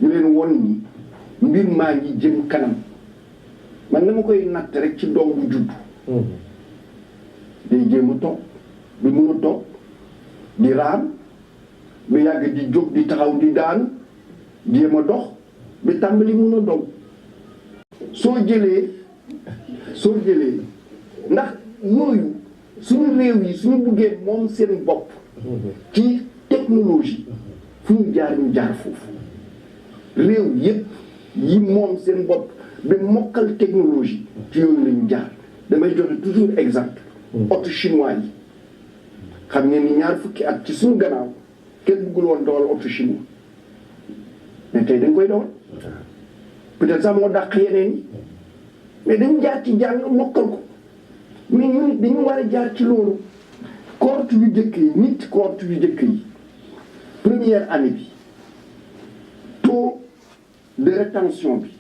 ñu leen won ni mbir maa ngi jëm kanam man dama koy natt rek ci doom bu judd day jéem a toog bi mun a toog di raam ba yàgg di jóg di taxaw di daan jéem a dox ba tàmbali mun a doom soo jëlee ndax yooyu suñu réew yi suñu buggee moom seen bopp ci technologie fu ñu jaar foofu réew yëpp yi moom seen bopp ba mokkal technologie ci yooyu lañu jaar damay joxe toujours exemple oto chinois yi xam ngeen ni ñaar fukki at ci suñu gannaaw kenn bëggul woon dawal oto chinois mais tey dañ koy dawal peut-être sax moo dàq yeneen yi mais dañu jaar ci jàng mokkal ko mais ñu dañu war a jaar ci loolu cohorte yu jëkk yi nit cohorte yu jëkk yi première année bi taux de rétention bi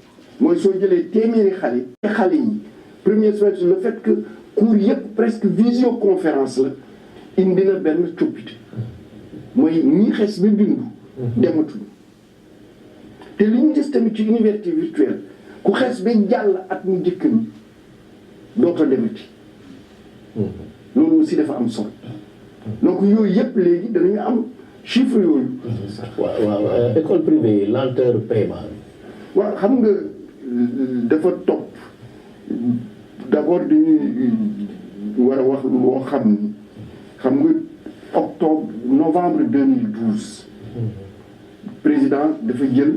mooy soo jëlee téeméeri xale yi premier semestre le fait que cours yëpp presque visioconférence la indi na benn coppite mooy ñi xes ba bindu dematuñu te li ñu gis tamit ci université virtuelle ku xes ba jàll at mu jëkk ni dootoo demati loolu aussi dafa am solo donc yooyu yëpp léegi danañu am chiffre yooyu. waaw école privée yi lenteur paiement. waaw xam nga dafa topp d'abord dañuy war a wax loo xam ni xam nga novembre 2012 président dafa jël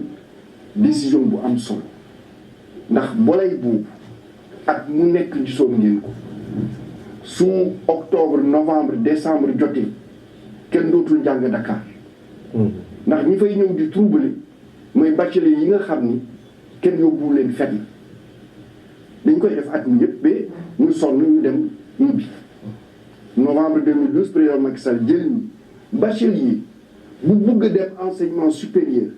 décision bu am solo ndax bolay boobu at mu nekk gisoon ngeen ko su octobre novembre décembre jotee kenn dootul jàng Dakar ndax ñi fay ñëw di troubler mooy bachelier yi nga xam ni kenn yóbbu leen fenn dañ koy def at mi yëpp ba ñu sonn ñu dem ñibbi novembre 2012 président Macky Sall jël ni bachelier bu bugg a dem enseignement supérieur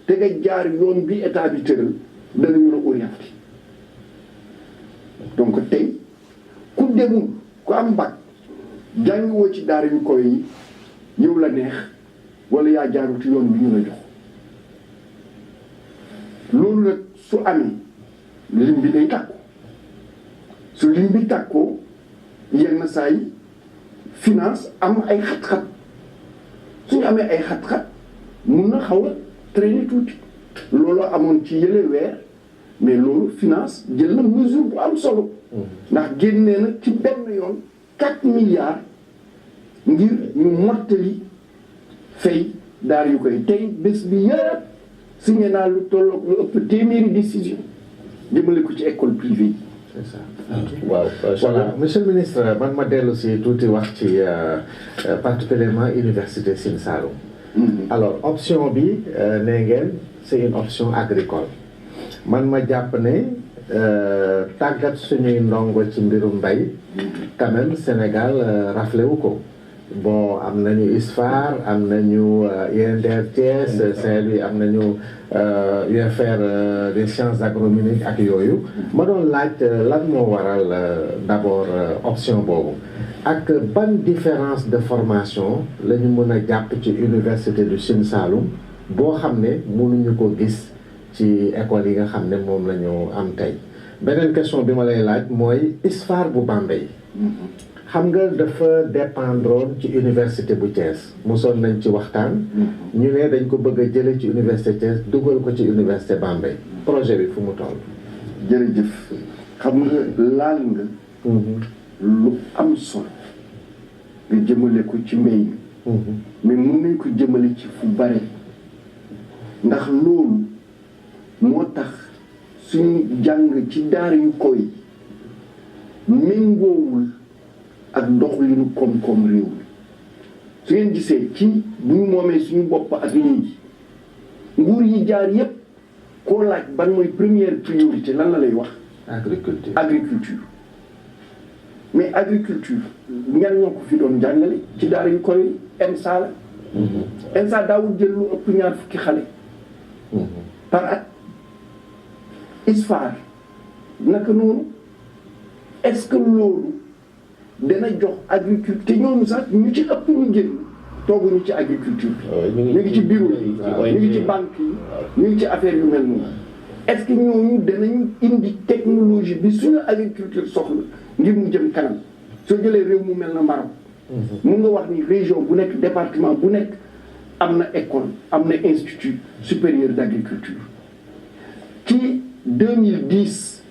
te nga jaar yoon bi état bi tëral danañu la orienté donc tey ku demul ku am bac jàngiwoo ci daara yu koy yi yow la neex wala yaa jaarut yoon bi ñu la jox loolu nag su amee lim bi day tàkku su lim bi tàkkoo yenn saa yi finance am ay xat-xat suñu amee ay xat-xat mun na xaw a traîner tuuti loolu amoon ci yële weer mais loolu finance jël na mesure bu am solo ndax génnee na ci benn yoon 4 milliards ngir ñu mottali fay daar yu koy tey bés bi yëpp signé naa lu tolloog lu ëpp téeméeri décision jëmale ko ci école privée yi. c'est ça waaw voilà monsieur le ministre man ma dellu si tuuti wax ci particulièrement université Sine Saloum. Alors option bi nee ngeen c'est une option agricole man ma jàpp ne tàggat suñuy ndongo ci mbirum mbay quand même Sénégal raflé wu ko bon am nañu ISFAR am nañu INDR Thiès Saint-Louis am nañu UFR des sciences agronomiques ak yooyu ma doon laaj lan moo waral d'abord option boobu ak ban différence de formation la ñu mën a jàpp ci université du Sine Saloum boo xam ne mënuñu ko gis ci école yi nga xam ne moom la ñu am tey beneen question bi ma lay laaj mooy ISFAR bu Bambey xam nga dafa dépendroon ci université bu Thiès mosoon nañ ci waxtaan ñu ne dañ ko bëgg a jële ci université Thiès dugal ko ci université Bambey projet bi fu mu toll. jërëjëf xam nga laal nga lu am solo nga jëmale ko ci mbéy mi mais mun nañ ko jëmale ci fu bare ndax loolu moo tax suñu jàng ci daara yu koy méngoowul ak doxalinu koom-koom réew mi su ngeen gisee ci bu ñu moomee suñu bopp ak léegi nguur yi jaar yépp koo laaj ban mooy première priorité lan la lay wax agriculture mais agriculture ñan ñoo ko fi doon jàngale ci daara yu koy ENSA la ENSA daawul jël lu ëpp ñaar fukki xale par at ISFAR naka noonu est-ce que loolu dana jox agriculture te ñooñu sax ñu ci ëpp ñu génn tooguñu ci agriculture bi. ñu ngi ci bureau yi. ñu ngi ci banque yi. ñu ngi ci affaire yu mel noonu. est-ce que ñooñu danañ indi technologie bi suñu agriculture soxla ngir mu jëm kanam soo jëlee réew mu mel na Maroc. mun nga wax ni région bu nekk département bu nekk am na école am na institut supérieur d'agriculture. ci 2010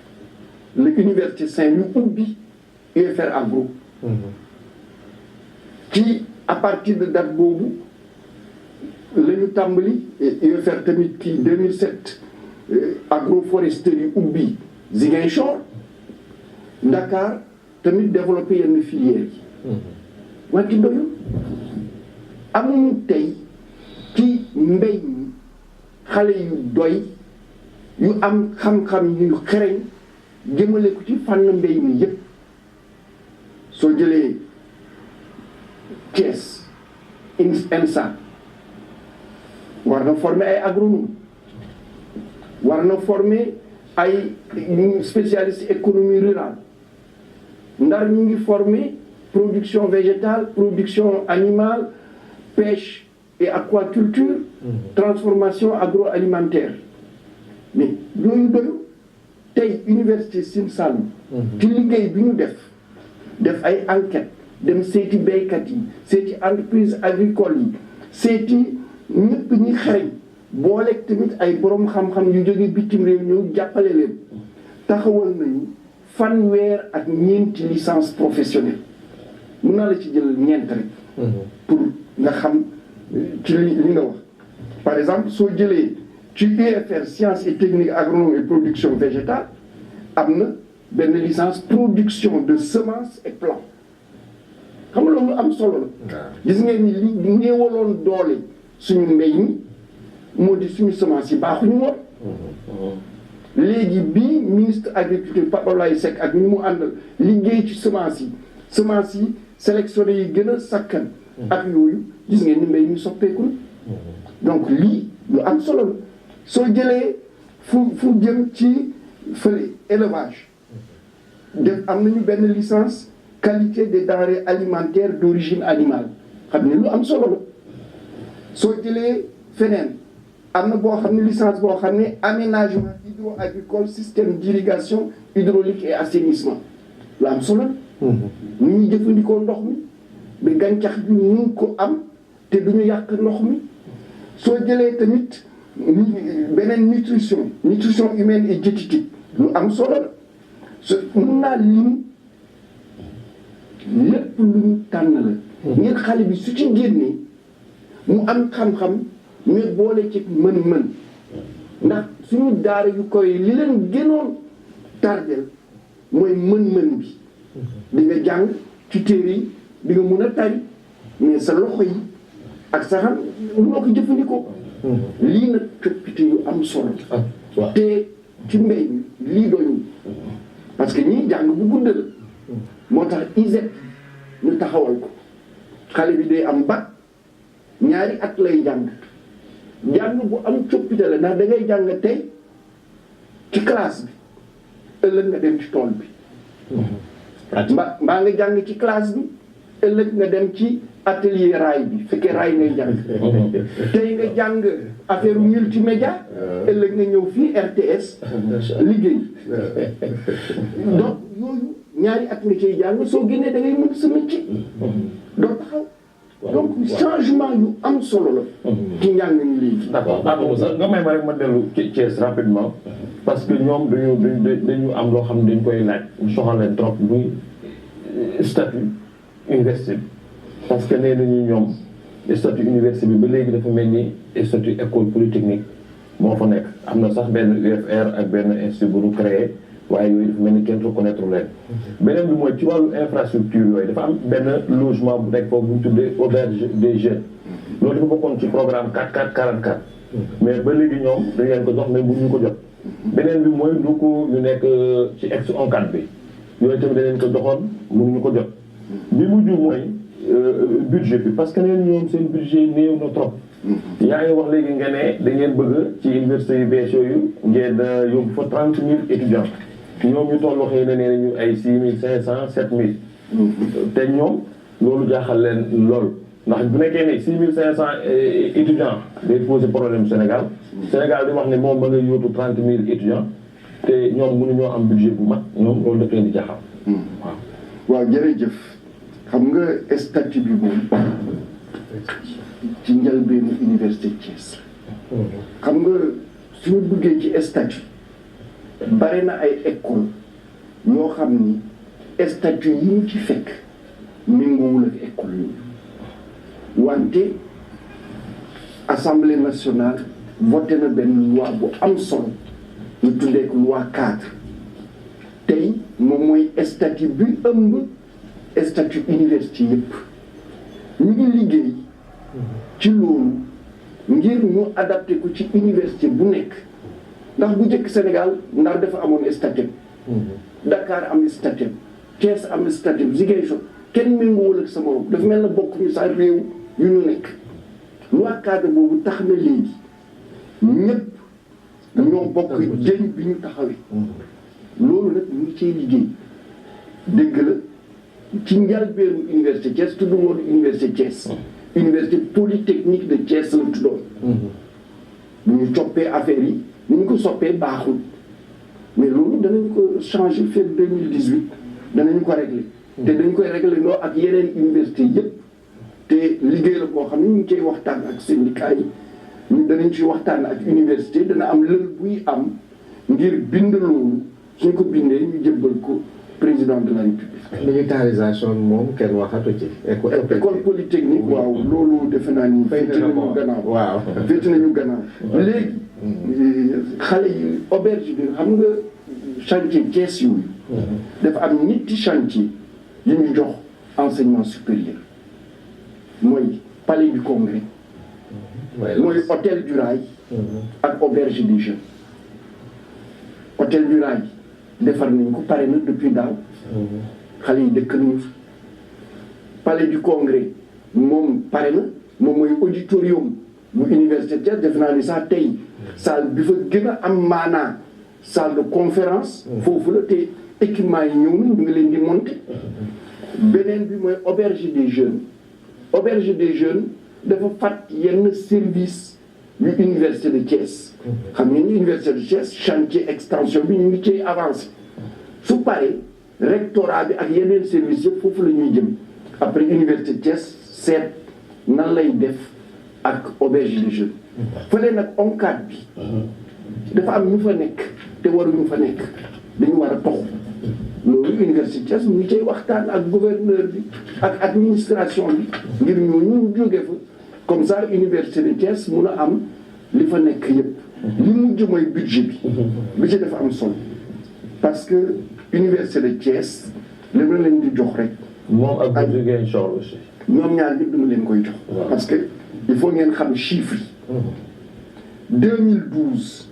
la université Saint-Louis ubbi UFR Agro. ci à partir de date boobu la ñu tàmbali UFR tamit ci 2007 agroforesterie ubbi Ziguinchor. Dakar tamit développé yenn filières yi. wante doyul amuñu tey ci mbéy mi xale yu doy yu am xam-xam yu xereñ jëmale ko ci fànn mbéy mi yépp soo jëlee Thiès INSA war na former ay agronome war na former ay spécialiste économie rurale Ndar ñu ngi former production végétale production animale pêche et aquaculture transformation agroalimentaire mais yooyu doyu tey université Sine Saloum ci liggéey bi ñu def ay enquête dem seeti béykat yi seeti entreprise agricole yi seeti ñëpp ñi xereñ booleeg tamit ay borom xam-xam yu jóge bitim réew ñëw jàppale leen taxawal nañu fanweer ak ñeenti licence professionnelle mun naa la ci jël ñeent rek pour nga xam ci li nga wax par exemple soo jëlee ci UFR sciences et techniques agronomie et production végétale am na benn licence production de semences et plants xam nga loolu am solo la gis ngeen ni li néewaloon doole suñu mbéy mi moo di suñu semence yi baaxuñu woon léegi bii ministre agriculture Pape Abdoulaye Seck ak ñu mu àndal liggéey ci semence yi sélectionné yi gën a sakkan ak yooyu gis ngeen ni mbéy mi soppeeku na donc lii lu am solo la soo jëlee fu jëm ci fële élevage def am nañu benn licence qualité des denrées alimentaires d'origine animale xam ne lu am solo la soo jëlee feneen am na boo xam ne licence boo xam ne aménagement hydro-agricole système d'irrigation hydraulique et assainissement lu am solo la ñu ñuy jëfandikoo ndox mi ba gàncax bi ñu ngi ko am te duñu yàq ndox mi soo jëlee tamit beneen nutrition humaine et diététique lu am solo la mun naa lim lépp lu ñu tànn la ngir xale bi su ci génnee mu am xam-xam mais boole ci mën-mën ndax suñu daara yu koy li leen gënoon tardel mooy mën-mën bi di nga jàng ci téere yi di nga mun a tari mais sa loxo yi ak sa xam munoo ko jëfandikoo lii nag coppite yu am solo te ci mbéy mi lii doyul parce que ñii jàng bu gudd la moo tax ISEP ñu taxawal ko xale bi day am bac ñaari at lay jàng bu am coppite la ndax da ngay jàng tey ci classe bi ëllëg nga dem ci tool bi mbaa nga jàng ci classe bi ëllëg nga dem ci atelier raay bi fekkee raay ngay jàng tey nga jàng affaire multimédia ëllëg nga ñëw fii RTS liggéey donc yooyu ñaari at nga ciy jàng soo génnee da ngay mën sa métier doo taxaw donc changement yu am solo la ci njàng mi léegi. d'accord nga may ma rek ma dellu ci Thiès rapidement parce que ñoom dañu am loo xam ne dañ koy laaj soxal leen trop muy statut université parce que nee nañu ñoom statut université bi ba léegi dafa mel ni statut école polytechnique moo fa nekk am na sax benn UFR ak benn institut bu ñu créé waaye yooyu dafa mel ni kenn reconnaître leen beneen bi mooy ci wàllu infrastructure yooyu dafa am benn logement bu nekk foofu bu ñu tuddee auberge des jeunes loolu dafa bokkoon ci programme 4444 mais ba léegi ñoom dañ leen ko jox mais bu ñu ko jot beneen bi mooy lu ko ñu nekk ci ex ONCAD bi yooyu tamit dañ leen ko joxoon mënuñu ko jot bi mujj mooy budget bi parce que neen ñoom seen budget néew na trop yaa ngi wax léegi nga ne da ngeen bëgg ci université yu bees yooyu ngeen yóbbu fa 30 000 étudiants ñoom ñu toll xëy na nee nañu ay 6 500 7 000 te ñoom loolu jaaxal leen lool ndax bu nekkee ne 6500 étudiants day poser problème Sénégal di wax ne moom mën na yóotu 30 000 étudiants te ñoom mënuñoo am budget bu mat ñoom loolu daf leen di jaxal. waaw jërëjëf xam nga statut bi moom ci njëlbéenu université Thiès. xam nga suñu duggee ci statut bare na ay école yoo xam ni statut yi ñu ci fekk méngoowul ak école yooyu wante assemblée nationale voté na benn loi bu am solo ñu tuddee ko loi cadre tey moom mooy statut bi ëmb statut université yëpp ñu ngi liggéey ci loolu ngir ñu adapté ko ci université bu nekk ndax bu njëkk Sénégal Ndar dafa amoon statut Dakar am statut Thiès am statut Ziguinchor kenn méngoowul ak sa morom dafa mel na bokk ñu sax réew yu ñu nekk loi cadre boobu tax na léegi ñëpp ñoo bokk jën bi ñu taxawee loolu nag ñu ngi ciy liggéey dëgg la ci njëlbéenu université Thiès tudd woon université Thiès université polytechnique de Thiès la tuddoon bu ñu coppee affaire yi ni ñu ko soppee baaxul mais loolu danañ ko changer fekk 2018 danañ ko régler te dañ koy régler loo ak yeneen université yëpp te liggéey la boo xam ne ñu ngi ciy waxtaan ak syndicat yi ñu danañ ci waxtaan ak université dana am lël buy am ngir bind loolu suñ ko bindee ñu jébbal ko président de la république. militarisation moom kenn waxatu ci. école polytechnique waaw loolu defe naa ni. féete nañu gannaaw waaw féete nañu gannaaw. léegi xale yi auberge bi xam nga chantier Thiès yooyu. dafa am ñetti chantier yu ñu jox enseignement supérieur mooy palais du congrès. mooy hôtel du Rail. ak auberge des jeunes. hôtel du Rail defar nañ ko pare na depuis daaw. xale yi dëkk nañu fa. palais du congrès moom pare na moom mooy auditorium bu université Thiès def naa ni sax tey salle bi fa gën a am maanaa salle de conférence. foofu la te équipement yi ñëw na ñu ngi leen di monter. beneen bi mooy auberge des jeunes. auberge des jeunes dafa fàtt yenn service yu université de Thiès. xam ngeen ni université de Thiès chantier extension bi ñu ngi ciy avancé su paree rectorat bi ak yeneen service yëpp foofu la ñuy jëm après université de Thiès seet nan lay def ak auberge des jeunes. fële nag ONCAD bi dafa am ñu fa nekk te waruñu fa nekk dañu war a toxu loolu université Thiès ñu ngi cay waxtaan ak gouverneur bi ak administration bi ngir ñooñu jóge fa comme ça université de Thiès mun a am li fa nekk yëpp. li mujj mooy budget bi. budget dafa am solo parce que université de Thiès li ma leen di jox rek. moom ak Ziguinchor aussi. ñoom ñaar ñëpp dama leen koy jox. parce que il faut ngeen xam chiffres yi. 2012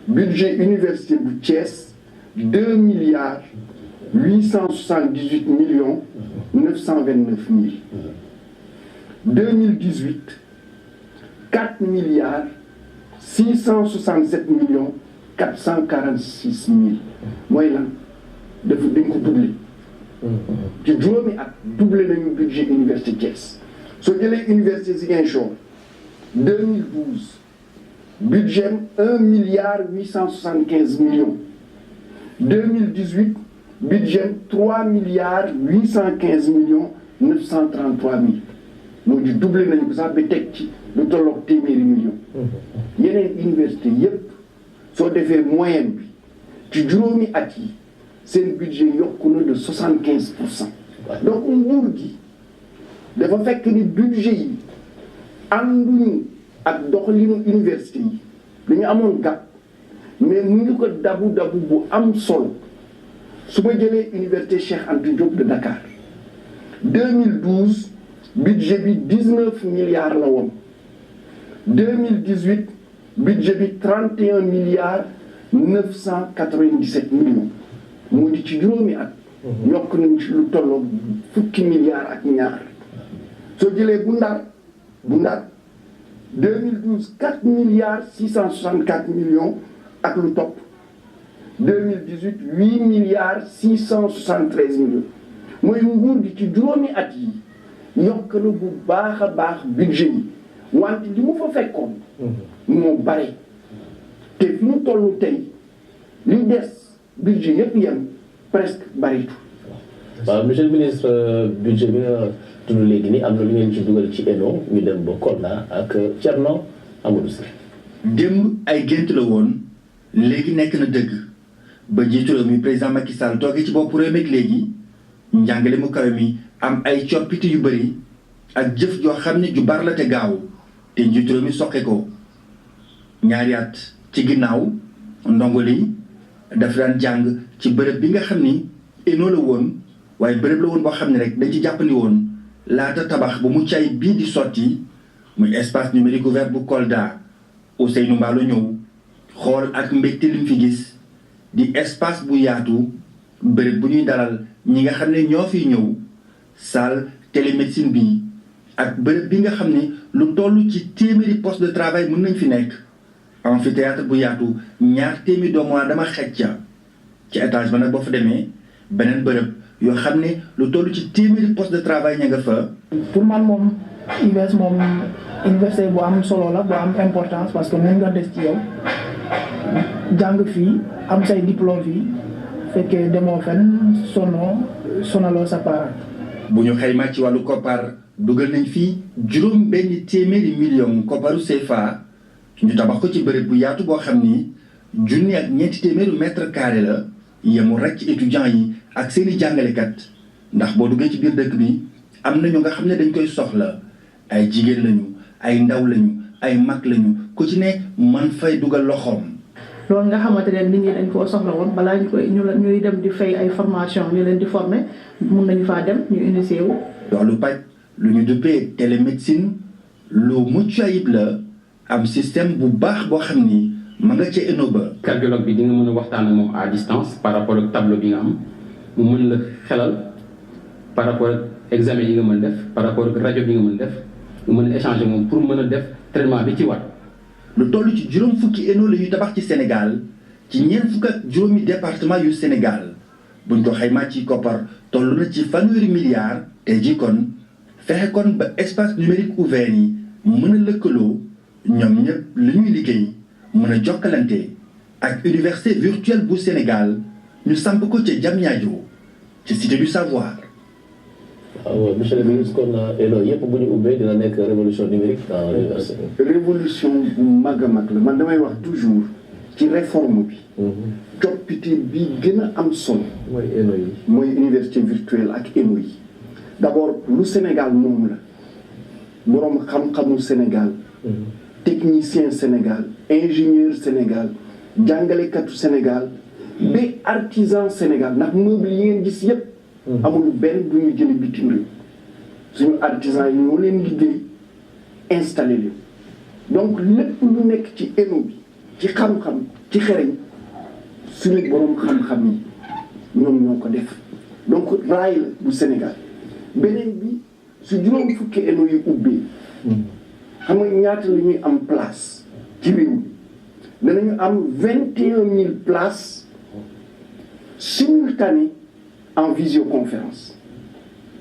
budget université bu Thiès 2 milliards 878 millions 929 mille. 2018 4 milliards 667 millions 446 mille. mooy lan dafa dañ ko doublé. ci juróomi at doublé nañu budget université Thiès. soo jëlee université Ziguinchor 2012 budget 1 milliard 875 millions. 2018 budget 3 milliards 815 millions 933 mille. moo di doublé nañu ko sax ba teg ci lu tolloog téeméeri millions. yeneen université yépp soo defee moyenne bi ci juróomi at yi seen budget yokku na de 75%. donc nguur gi dafa fekk ni budget yi ànduñu ak doxalinu université yi dañu amoon gàpp mais mu ngi ko dabu bu am solo su ma jëlee université Cheikh Anta Diop de Dakar 2012 budget bi 19 milliards la woon 2018 budget bi 31 milliards 997 millions moo di ci juróomi at. yokk nañ ci lu tolloo fukki milliards ak ñaar. soo jëlee bu Ndar 2012 4 milliards 664 millions ak lu topp 2018 8 milliards 673 millions mooy nguur gi ci juróomi at yi yokk na bu baax a baax budget yi wante li mu fa fekkoon moo bare te fi mu toll tey li des budget yëpp yem presque baritu. waaw monsieur le ministre budget bi nga tudd léegi nii am na lu ngeen ci dugal ci ENO ñu dem ba Kolda ak Thierno Amadou Sy. démb ay gént la woon léegi nekk na dëgg ba jiitu réew mi président Macky Sall toogee ci bopp réew mi léegi njàngale mu kawe mi am ay coppite yu bëri ak jëf joo xam ne ju bar la te gaaw te njiitu réew mi soqe ko ñaari at ci ginnaaw ndongo li dafa daan jàng ci bërëb bi nga xam ni ENO la woon waaye bërëb la woon boo xam ne rek dañ ci jàppandi woon laata tabax bu mu cay bii di sotti muy espace numérique ouvert bu Kolda Ousseynou Mballo ñëw xool ak mbégte li mu fi gis di espace bu yaatu bërëb bu ñuy dalal ñi nga xam ne ñoo fiy ñëw salle télémédecine bi ak bërëb bi nga xam ne lu toll ci téeméeri poste de travail mën nañ fi nekk amphithéâtre bu yaatu 2 téeméeri doomu aadama xej ca ci étage ba nag boo fa demee beneen bërëb yoo xam ne lu toll ci téeméeri poste de travail ña nga fa. pour man moom UVS moom université bu am solo la bu am importance parce que mën nga des ci yow jàng fii am say diplôme fii fekkee demoo fenn sonaloo sa parent. bu ñu xaymaa ci wàllu koppar dugal nañ fii juróom benn téeméeri million kopparu CFA ñu tabax ko ci bërëb bu yaatu boo xam ni 1,4 téeméeri mètre carré la yemul rek ci étudiants yi ak seeni jàngalekat ndax boo duggee ci biir dëkk bi am na ñu nga xam ne dañ koy soxla ay jigéen lañu ay ndaw lañu ay mag lañu ku ci ne man fay dugal loxoom. loolu nga xamante ne nit ñi dañ koo soxla woon balaa ñuy dem di fay ay formation ñu leen di former mun nañu faa dem ñu initié wu. loolu paj lu ñu duppee télémédecine lu mucc ayib la am système bu baax boo xam ni ma nga ca ENO ba. cardiologue bi di nga mën a waxtaan ak moom à distance par rapport ak tableau bi nga am mu mën la xelal par rapport ak examen yi nga mën def par rapport ak rajo bi nga mën def nga mën a échanger moom pour mën a def traitement bi ci war. lu toll ci juróom fukki ENO la ñuy tabax ci Sénégal ci ñeent fukk ak juróomi département yu Sénégal buñ ko xaymaa ci koppar toll na ci 1 milliard tey jii kon fexe kon ba espace numérique ouvert yi mën a lëkkaloo ñoom ñëpp li ñuy liggéey mën a jokkalante ak université virtuelle bu Sénégal ñu samp ko ca Diamniadio ci cité du savoir. waaw monsieur le ministre kon ENO yëpp bu ñu ubbee dina nekk révolution numérique dans l'université. révolution bu mag a mag la man damay wax toujours ci réforme bi. coppite bi gën a am solo. mooy ENO yi. mooy université virtuelle ak ENO yi. d'abord lu Sénégal moom la boroom xam-xamu Sénégal. technicien Sénégal ingénieur Sénégal jàngalekatu Sénégal ba artisan Sénégal ndax meuble yi ngeen gis yépp amul benn bu ñu jëlee bitim réew suñu artisan yi ñoo leen liggéey installé leen donc lépp lu nekk ci ENO bi ci xam-xam ci xereñ suñu boroom xam-xam yi ñoom ñoo ko def donc raay la bu Sénégal beneen bi su juróom fukki ENO yi ubbee xam nga ñaata la ñuy am place ci réew mi danañu am 21 000 places simultanées en visioconférence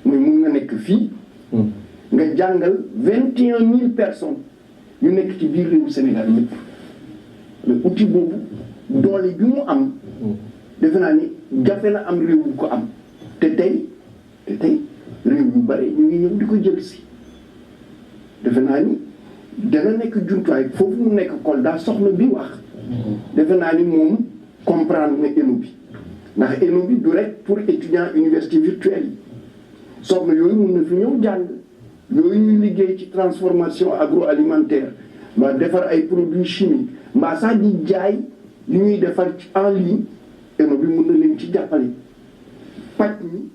mooy mun nga nekk fii nga jàngal 21 000 personnes yu nekk ci biir réewu Sénégal yëpp mais outil boobu doole bi mu am defe naa ni jafe na am réew bu ko am te tey réew yu bare ñu ngi ñëw di ko jël si defe naa ni dana nekk jumtuwaay foofu mu nekk Kolda soxna bi wax defe naa ni moom comprendre na ENO bi ndax ENO bi du rek pour étudiants université virtuelle yi soxna yooyu mun na fi ñëw jàng yooyu ñuy liggéey ci transformation agroalimentaire mbaa defar ay produits chimiques mbaa sax di jaay li ñuy defar ci en ligne ENO bi mun na leen ci jàppale paj mi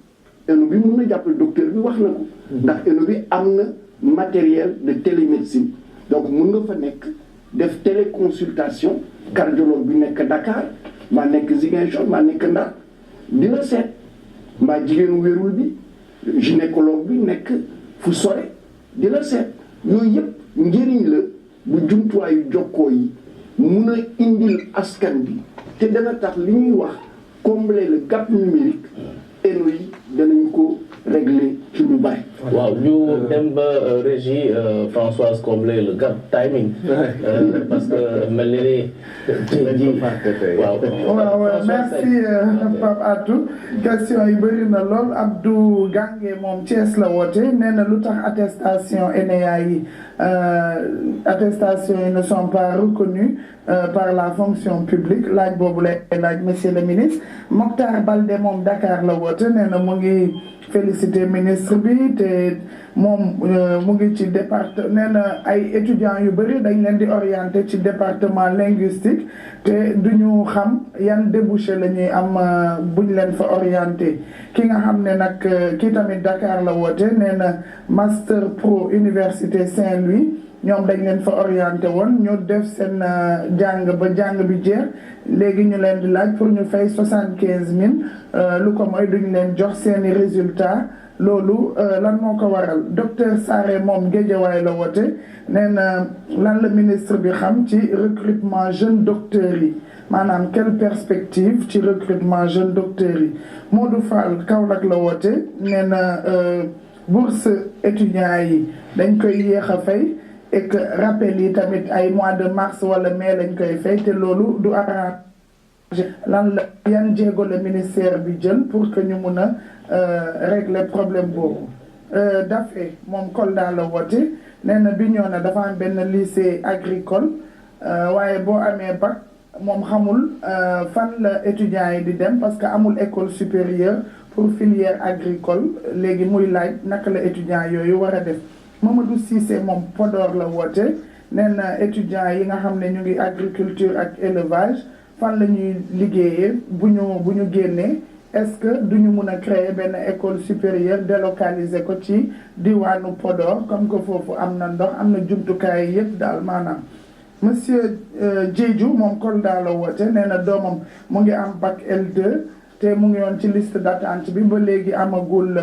ENO bi mun na jàppale docteur bi wax na ko ndax ENO bi am na matériel de télémédecine donc mun nga fa nekk def téléconsultation cardiologue bi nekk Dakar maa nekk Ziguinchor maa nekk Ndar dina seet mbaa jigéenu wérul bi gynécologue bi nekk fu sore dina seet yooyu yëpp njëriñ la bu jumtuwaayu jokkoo yi mun a indil askan bi te dana tax li ñuy wax combler le gap numérique ENO yi danañ ko régler ci lu bari. waaw ñu dem ba régie Françoise combler le gap timing parce que mel ni waaw merci Pape Atou question yi bëri na lool Abdou Gange moom Thiès la woote nee na lu tax attestation ENEA yi attestation yi ne sont pas reconnues par la fonction publique laaj boobu lay laaj monsieur le ministre. Mokhtar Balde moom Dakar la woote nee na mu ngi félicité ministre bi te moom mu ngi ci département nee na ay étudiants yu bëri dañ leen di orienté ci département linguistique te duñu xam yan débouché la ñuy am buñ leen fa orienté ki nga xam ne nag kii tamit Dakar la woote nee na master pro université Saint-Louis ñoom dañ leen fa orienté woon ñu def seen jàng ba jàng bi jeex léegi ñu leen di laaj pour ñu fay 75 000 lu ko mooy duñ leen jox seeni résultat loolu lan moo ko waral docteur Sarré moom Guédiawaye la woote nee na lan la ministre bi xam ci recrutement jeune docteurs yi maanaam quelle perspective ci recrutement jeune docteurs yi. Modou Fall Kaolack la woote nee na bourse étudiants yi dañ koy yéex a fay et que rappel yi tamit ay mois de mars wala mai lañ koy fay te loolu du arrangé lan la yan jéego la ministère bi jël pour que ñu mun a régler problème boobu. Dafé moom Kolda la woote nee na Bignona dafa am benn lycée agricole waaye boo amee bac moom xamul fan la étudiants yi di dem parce que amul école supérieure pour filière agricole léegi muy laaj naka la étudiants yooyu war a def. Mamadou Cissé moom Podor la woote nee na étudiants yi nga xam ne ñu ngi agriculture ak élevage fan la ñuy liggéeyee bu ñu génnee est-ce que duñu mun a créer benn école supérieure délocaliser ko ci diwaanu Podor comme que foofu am na ndox am na jumtukaay yëpp daal maanaam. Monsieur Diédhiou moom Kolda la woote nee na doomam mu ngi am bac L2 te mu ngi yoon ci liste d'attente bi ba léegi amagul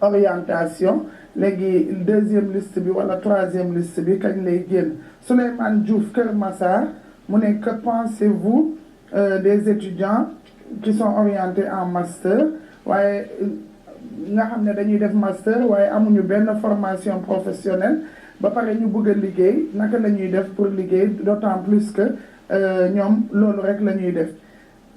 orientation. léegi deuxième liste bi wala troisième liste bi kañ lay génn. Souleymane Diouf Kër Massar mu ne que pensez-vous des étudiants qui sont orientés en master waaye nga xam ne dañuy def master waaye amuñu benn formation professionnelle ba pare ñu bëgg a liggéey naka la ñuy def pour liggéey d'autant plus que ñoom loolu rek la ñuy def.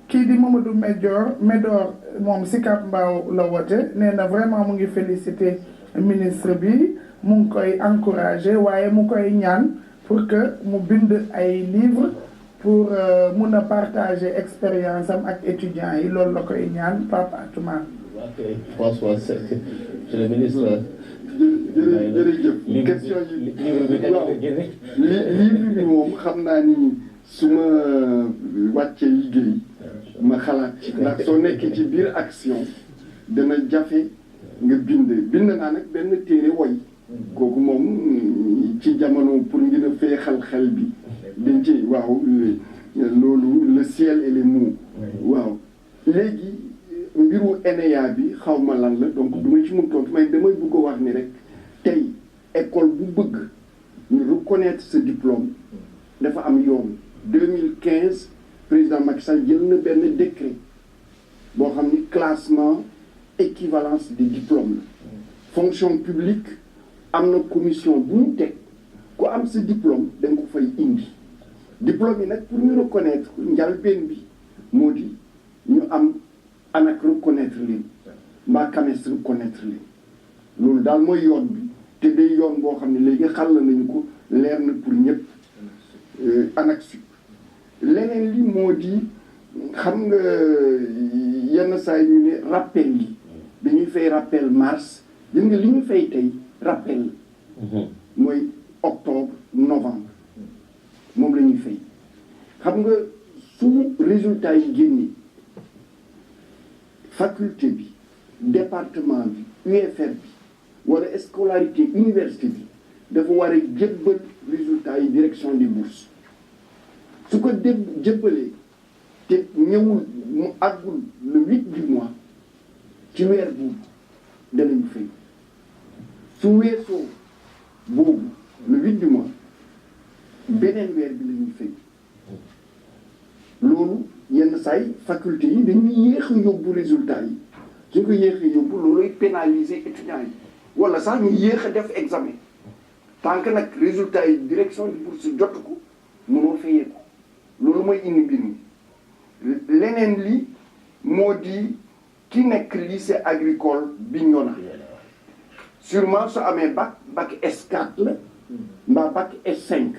kii di Mamadou Médor moom Sicap Mbao la woote nee na vraiment mu ngi féliciter ministre bi mu ngi koy encourager waaye mu koy ñaan pour que mu bind ay livres pour mun a partager expérience am ak étudiants yi loolu la koy ñaan Pape Atouma. ok François Seck monsieur le ministre. jërëjëf question yi livre bi moom xam naa ni su ma wàccee liggéey ma xalaat ci ndax soo nekkee ci biir action dana jafe nga bind naa nag benn téere woy kooku moom ci jamono pour ngir a feexal xel bi dañ ci waaw loolu le ciel et les mots waaw léegi mbiru ENEA bi xaw ma lan la donc du ma ci mun tontu mais damay bëgg a wax ni rek tey école bu bëgg ñu reconnaître ce diplôme dafa am yoon 2015 président Macky Sall jël na benn décret boo xam ni classement équivalence des diplômes la fonction publique am na commission bu mu teg ku am sa diplôme da nga ko fay indi diplôme yi nag pour ñu reconnaître njalbeen bi moo di ñu am ANAQ reconnaître leen mbaa CAMES reconnaître leen loolu daal mooy yoon bi te day yoon boo xam ne léegi xàll nañu ko leer na pour ñëpp ANAQ sup leneen li moo di xam nga yenn saa yi ñu ne rappel yi dañuy fay rappel mars gis nga li ñu fay tey rappel mooy octobre novembre moom la ñuy fay xam nga su résultat yi génnee faculté bi département bi UFR bi wala scolarité université bi dafa war a jébbal résultat yi direction des bourses su ko jébbalee te ñëwul mu àggul le 8 du mois ci weer boobu danañu fay su weesoo boobu le 8 du mois beneen weer bi la ñuy fay loolu yenn saay faculté yi dañuy yéex a yóbbu résultat yi suñ ko yéexee yóbbu looluy pénaliser étudiants yi wala sax ñu yéex a def examen tant que nag résultat yi direction de bourse jot ko mënoo fayee ko loolu mooy indi mbir mi leneen li moo di ki nekk lycée agricole Bignona sûrement su amee bac S4 la mbaa bac S5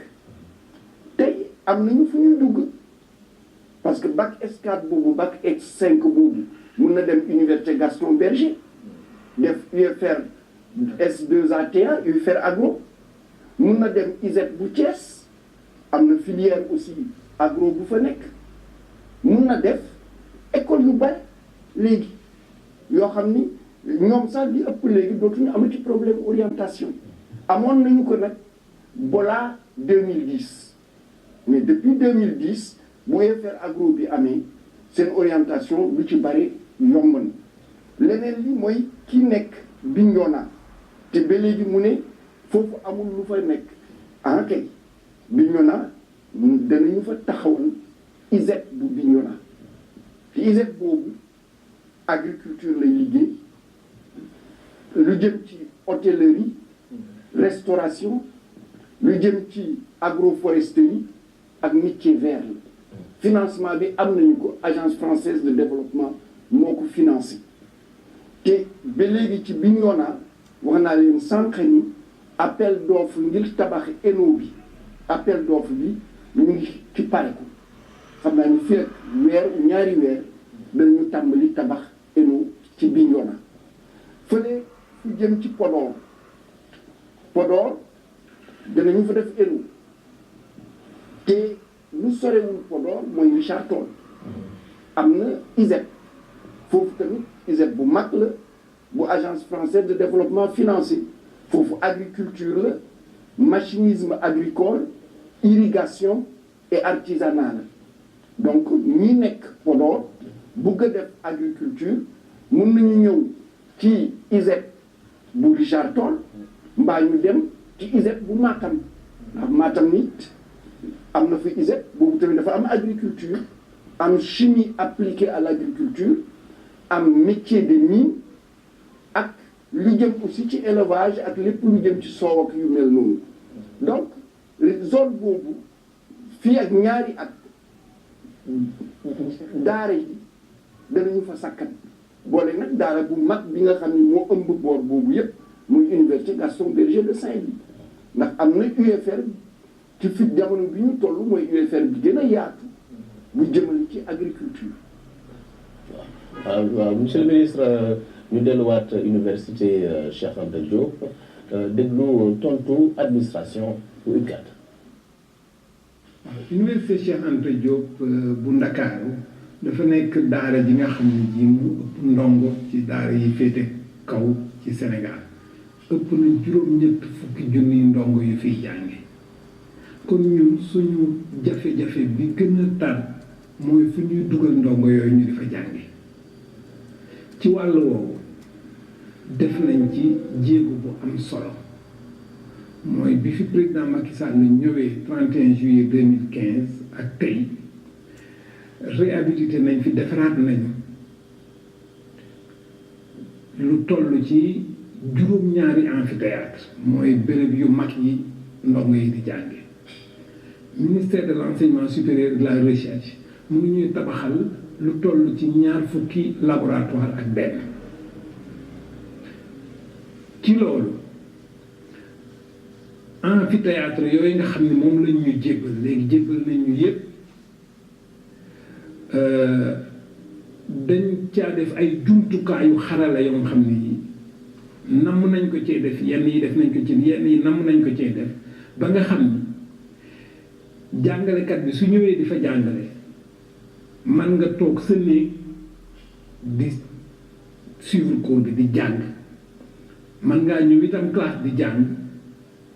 tey am nañu fu ñuy dugg parce que bac S4 boobu bac S5 boobu mun na dem université Gaston Berger def UFR S2ATA UFR agro mun na dem ISEP bu Thiès am na filière aussi agro bu fa nekk mun na def école yu bari léegi yoo xam ni ñoom sax li ëpp léegi dootuñu amati problème orientation amoon nañu ko nag balaa 2010 mais depuis 2010 bu UFR agro bi amee seen orientation lu ci bari yomb na leneen li mooy ki nekk Bignona te ba léegi mu ne foofu amul lu fa nekk ah kay Bignona danañu fa taxawal ISEP bu Bignona te ISEP boobu agriculture lay liggéey lu jëm ci hôtellerie restauration lu jëm ci agroforesterie ak métier vert la financement bi am nañu ko agence française de développement moo ko financé te ba léegi ci Bignona wax naa leen sànq ni appel d'offre ngir tabax ENO bi appel d'offre bi ñu ngi ci pare ko xam naa ni fii ak ñaari weer danañu tàmbali tabax ENO ci Bignona fële fu jëm ci Podor danañu fa def ENO te lu sorewul Podor mooy Richard Toll am na ISEP foofu tamit ISEP bu mag la bu agence française de développement financier foofu agriculture la machinisme agricole irrigation et artisanat la donc ñi nekk Podor bugg a def agriculture mun nañu ñëw ci ISEP bu Richard Toll mbaa ñu dem ci ISEP bu Matam ndax Matam nit am na fa ISEP boobu tamit dafa am agriculture am chimie appliquée à l'agriculture am métier de mine ak lu jëm aussi ci élevage ak lépp lu jëm ci soow ak yu mel noonu donc zone boobu fii ak ñaari at daara yi danañu fa sakkan boole nag daara bu mag bi nga xam ne moo ëmb boor boobu yépp muy université Gaston Berger de Saint-Louis ndax am na UFR ci fi jamono bi ñu toll mooy UFR bi gën a yaatu bu jëmale ci agriculture. waaw monsieur le ministre ñu delluwaat université Cheikh Anta Diop déglu tontu administration bu UCAD. université Cheikh Anta Diop bu Ndakaaru dafa nekk daara ji nga xam ne ji mu ëpp ndongo ci daara yi féete kaw ci Sénégal ëpp na juróom-ñett fukki junniy ndongo yu fiy jànge kon ñun suñu jafe-jafe bi gën a tar mooy fu ñuy dugal ndongo yooyu ñu di fa jànge ci wàll woowu def nañ ci jéego bu am solo mooy bi fi président Macky Sall ñëwee 31 juillet 2015 ak tey réhabilité nañ fi defaraat nañu lu toll ci juróom-ñaari amphithéâtre mooy béréb yu mag yi ndongo yi di jànge ministère de l'enseignement supérieur et de la recherche mu ngi ñuy tabaxal lu toll ci 2 fukki laboratoire ak benn ci loolu amphithéâtre yooyu nga xam ne moom lañ ñu jébbal léegi jébbal nañ ñu yépp dañ caa def ay jumtukaayu xarala yoo xam ne yi namm nañ ko cee def yenn yi def nañ ko ci yenn yi namm nañ ko cee def ba nga xam ni jàngalekat bi su ñëwee di fa jàngale man nga toog sa néeg di suivre cours bi di jàng man ngaa ñëw itam classe di jàng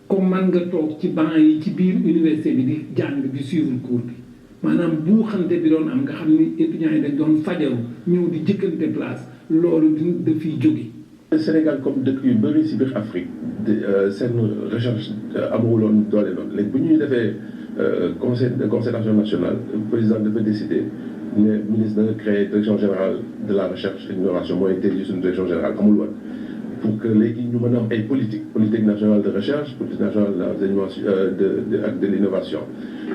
comme man nga toog ci banc yi ci biir université bi di jàng di suivre cours bi maanaam bu xante bi doon am nga xam ni étudiants yi dañ doon fajaru ñëw di jëkkante place loolu daf fiy jóge. Sénégal comme dëkk yu bëri si biir Afrique seen recherche amuloon doole loolu léegi bu ñuy defee conseil de concertation nationale président dafa décidé ne ministre da nga créé direction générale de la recherche et de l'innovation mooy tey jii suñu direction générale amul woon pour que léegi ñu mën a am ay politique nationale de recherche politique nationale de l'enseignement ak de l'innovation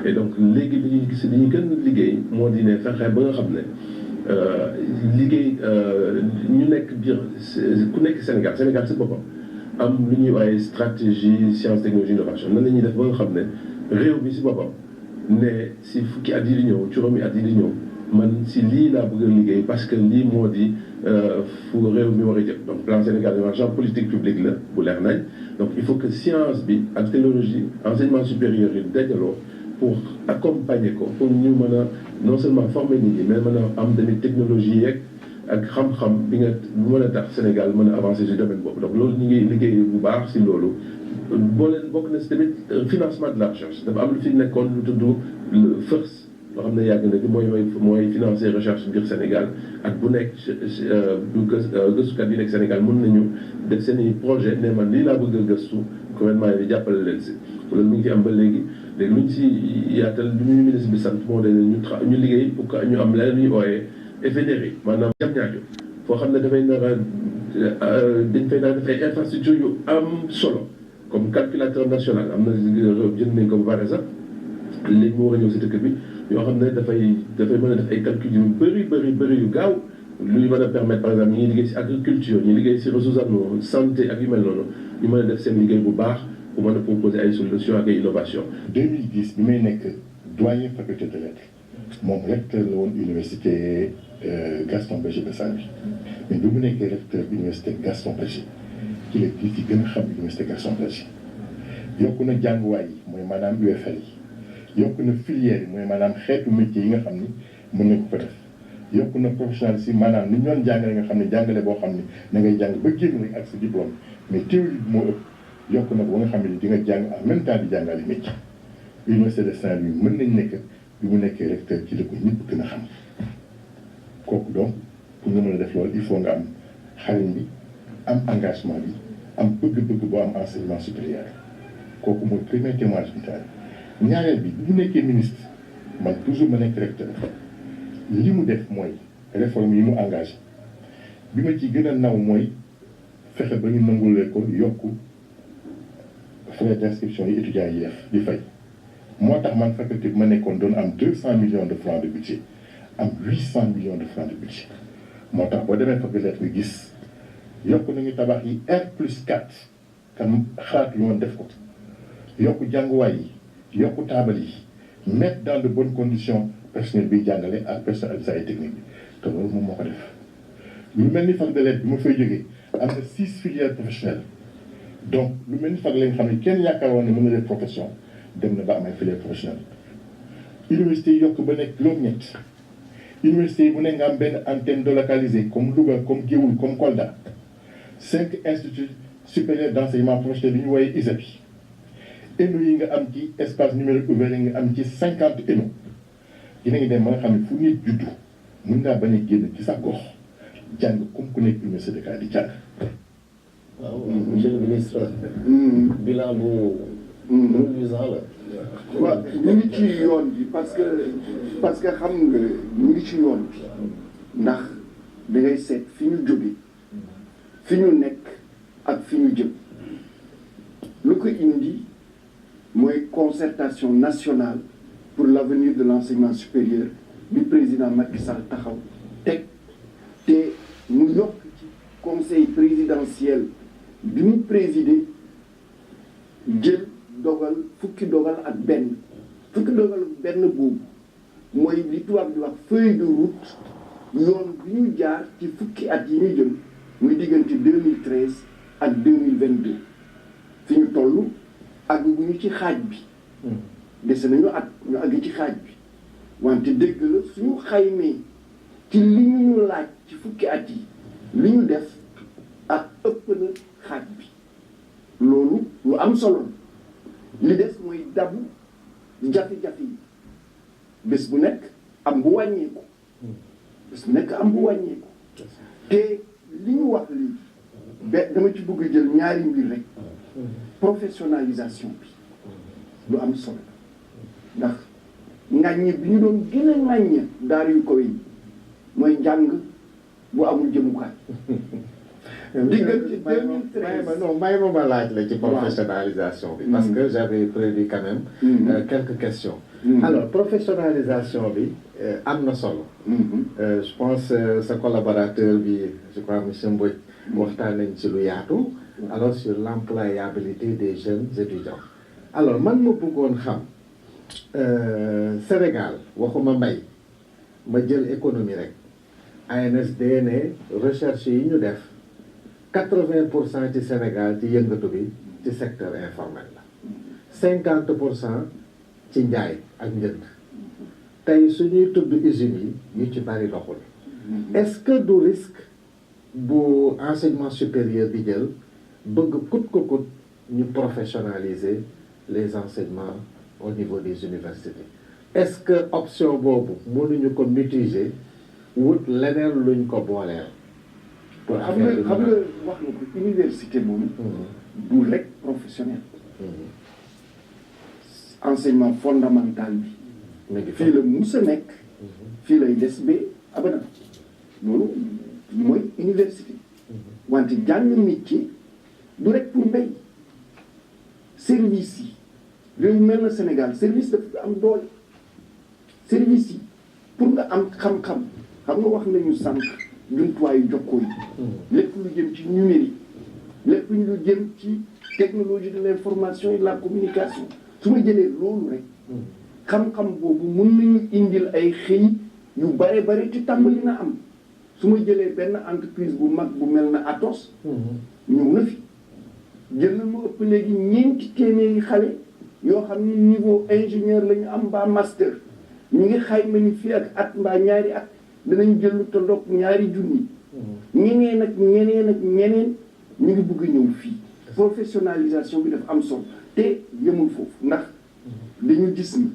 et donc léegi li ñuy gis li ñu gën liggéey moo di ne fexe ba nga xam ne liggéey ñu nekk biir ku nekk Sénégal si boppam am lu ñuy waaye stratégie science technologie innovation nan la ñuy def ba nga xam ne réew mi si boppam ne si fukki at yi di ñëw juróomi at yi di ñëw man si lii laa bëgg a liggéey parce que lii moo di fu réew mi war a jëm donc plan Sénégal émergent politique publique la bu leer nañ donc il faut que science bi ak technologie enseignement supérieur yi dajaloo pour accompagner ko pour ñu mën a non seulement former nit ñi mais mën a am tamit technologie yeeg ak xam-xam bi nga mën a tax Sénégal mën a avancer si domaine boobu donc loolu ñu ngi liggéey bu baax si loolu boo leen bokk na si tamit financement de la recherche dafa am lu fi nekkoon lu tudd le FIRST loo xam ne yàgg na bi mooy financer recherche biir Sénégal ak bu nekk gëstukat yi nekk Sénégal mën nañu def seen i projet ne man lii laa bëgg a gëstu gouvernement bi jàppale leen si loolu mi ngi fi am ba léegi léegi lu ñu si yaatal lu ñu ministre bi sant moo de ñu liggéey pour que ñu am leneen lu ñu ooyee FNRI maanaam jam ñaajo foo xam ne dafay nar a dañ fay naan def ay infrastructure yu am solo comme calculateur national am na jënd nañ ko ba pare sax léegi mu war a ñëw si dëkk bi yoo xam ne dafay mën a def ay calcul yu bëri yu gaaw luy mën a permettre par exemple ñi liggéey si agriculture ñi liggéey si ressources animales santé ak yu mel noonu ñu mën a def seen liggéey bu baax pour mën a proposer ay solutions ak ay innovation 2010 bi may nekk doyen faculté de lettres moom recteur la woon université Gaston Berger de Saint-Louis mais bi mu nekkee recteur université Gaston Berger ci la kii ci gën a xam université Gaston Berger yokku na jànguwaay yi mooy maanaam UFL yi yokku na filière yi mooy maanaam xeetu métier yi nga xam ni mën na ko fa def yokku na professionnel si maanaam ni ñu doon jàngale nga xam ne jàngale boo xam ne da ngay jàng ba génn rek ak sa diplôme mais théorie bi moo ëpp yokku na ba nga xam ne di nga jàng en même temps di jàngale métier université de Saint-Louis mën nañ nekk bi mu nekkee recteur ci la ko ñëpp gën a xam kooku donc pour nga mën a def loolu il faut nga am xarañ bi am engagement bi am bëgg-bëgg boo am enseignement supérieur kooku mooy premier témoignage bi taal ñaareel bi bu mu nekkee ministre man toujours ma nekk recteur li mu def mooy réforme yi mu engagé bi ma ci gën a naw mooy fexe ba ñu nangulee ko yokku frais d'inscription yi étudiants yi di fay moo tax man faculté bi ma nekkoon doon am 200 millions de francs de budget am 800 millions de francs de budget moo tax boo demee faculté nga gis yokku nañu tabax yi R+4 kan xalaat lu woon def ko yokku jànguwaay yi yokku taabal yi mettre dans de bonnes conditions personnel bi jàngale ak personnel administratif technique bi te loolu moom moo ko def lu mel ni fac de lettres bi ma fay jógee am na 6 filières professionnelles donc lu mel ni fac la nga xam ne kenn yaakaaroon ne mën na def profession dem na ba am ay filières professionnelles université yi yokk ba nekk juróom-ñett université yi bu ne nga am benn antenne délocalisée comme Louga comme Géoul comme Kolda 5 instituts supérieurs d'enseignement professionnel yi ñu wooyee ISEP ENO yi nga am ci espace numérique ouvert yi nga am ci 50 ENO dina ngi dem ba nga xam ne fu nit juddu mën ngaa bañ a génn ci sa gox jàng comme ku nekk université de Dakar di jàng. waaw monsieur le ministre. bilan bu. reluisant la. waaw ñu ngi ci yoon bi parce que xam nga ñu ngi ci yoon bi ndax da ngay seet fi ñu jóge fi ñu nekk ak fi ñu jëm lu ko indi mooy concertation nationale pour l'avenir de l'enseignement supérieur bi président Macky Sall taxaw teg te mu yokk ci conseil présidentiel bi mu présider jël dogal fukki dogal ak benn boobu mooy li tubaab di wax feuille de route yoon bi ñu jaar ci fukki at yi ñu jëm muy diggante 2013 ak 2022 fi ñu toll àgg bu ñu ci xaaj bi dese nañu at ñu àgg ci xaaj bi wante dëgg la suñu xaymee ci li ñu laaj ci fukki at yi li ñu def ak ëpp na xaaj bi loolu lu am solo li des mooy dabu jafe-jafe yi bés bu nekk am bu wàññeeku te li ñu wax lii dama ci bëgg jël ñaari mbir rek professionnalisation bi lu am solo ndax ŋàññi bi ñu doon gën a ŋàññ daara yu kaw yi mooy njàng bu amul jëmukaay. diggante 2013 non may ma laaj la ci professionnalisation bi. parce que j'avais prévu quand même quelques questions. Alors professionnalisation bi am na solo. Je pense sa collaborateur bi je crois monsieur Mbodj waxtaan nañ ci lu yaatu. alors sur l'employabilité des jeunes étudiants. alors man ma bëggoon xam Sénégal waxuma mbay ma jël économie rek ANSD ne recherche yi ñu def 80% ci Sénégal ci yëngatu bi ci secteur informel la 50% ci njaay ak njënd tey suñuy tudd usines yi yu ci bari doxul. est-ce que du risque bu enseignement supérieur di jël bëgg coûte que coûte ñu professionnaliser les enseignements au niveau des universités est-ce que option boobu mënuñu ko mitiger wut leneen luñ ko booleel. pour xam nga wax na ko université moom. du rek professionnel. enseignement fondamental bi. fii la mus a nekk. fii lay des ba abadan loolu mooy université. wante jàng métier du rek pour mbéy. service yi réew mel na Sénégal service dafa am doole. service yi pour nga am xam-xam xam nga wax nañu sànq jumtuwaayu jokkoo yi. lépp lu jëm ci numérique lépp lu jëm ci technologie de l'information et de la communication su ma jëlee loolu rek xam-xam boobu mën nañu indil ay xëy yu bare bare ci tàmbali na am su ma jëlee benn entreprise bu mag bu mel na Atos ñëw na fi jël na mu ëpp léegi 4 téeméeri xale yoo xam ni niveau ingénieur la ñu am mbaa master ñu ngi xayma ni fii ak at mbaa ñaari at danañ jël lu tolloog 2 junni ñeneen ak ñeneen ñu ngi bëgg ñëw fii professionnalisation bi dafa am solo te yemul foofu ndax dañu gis ni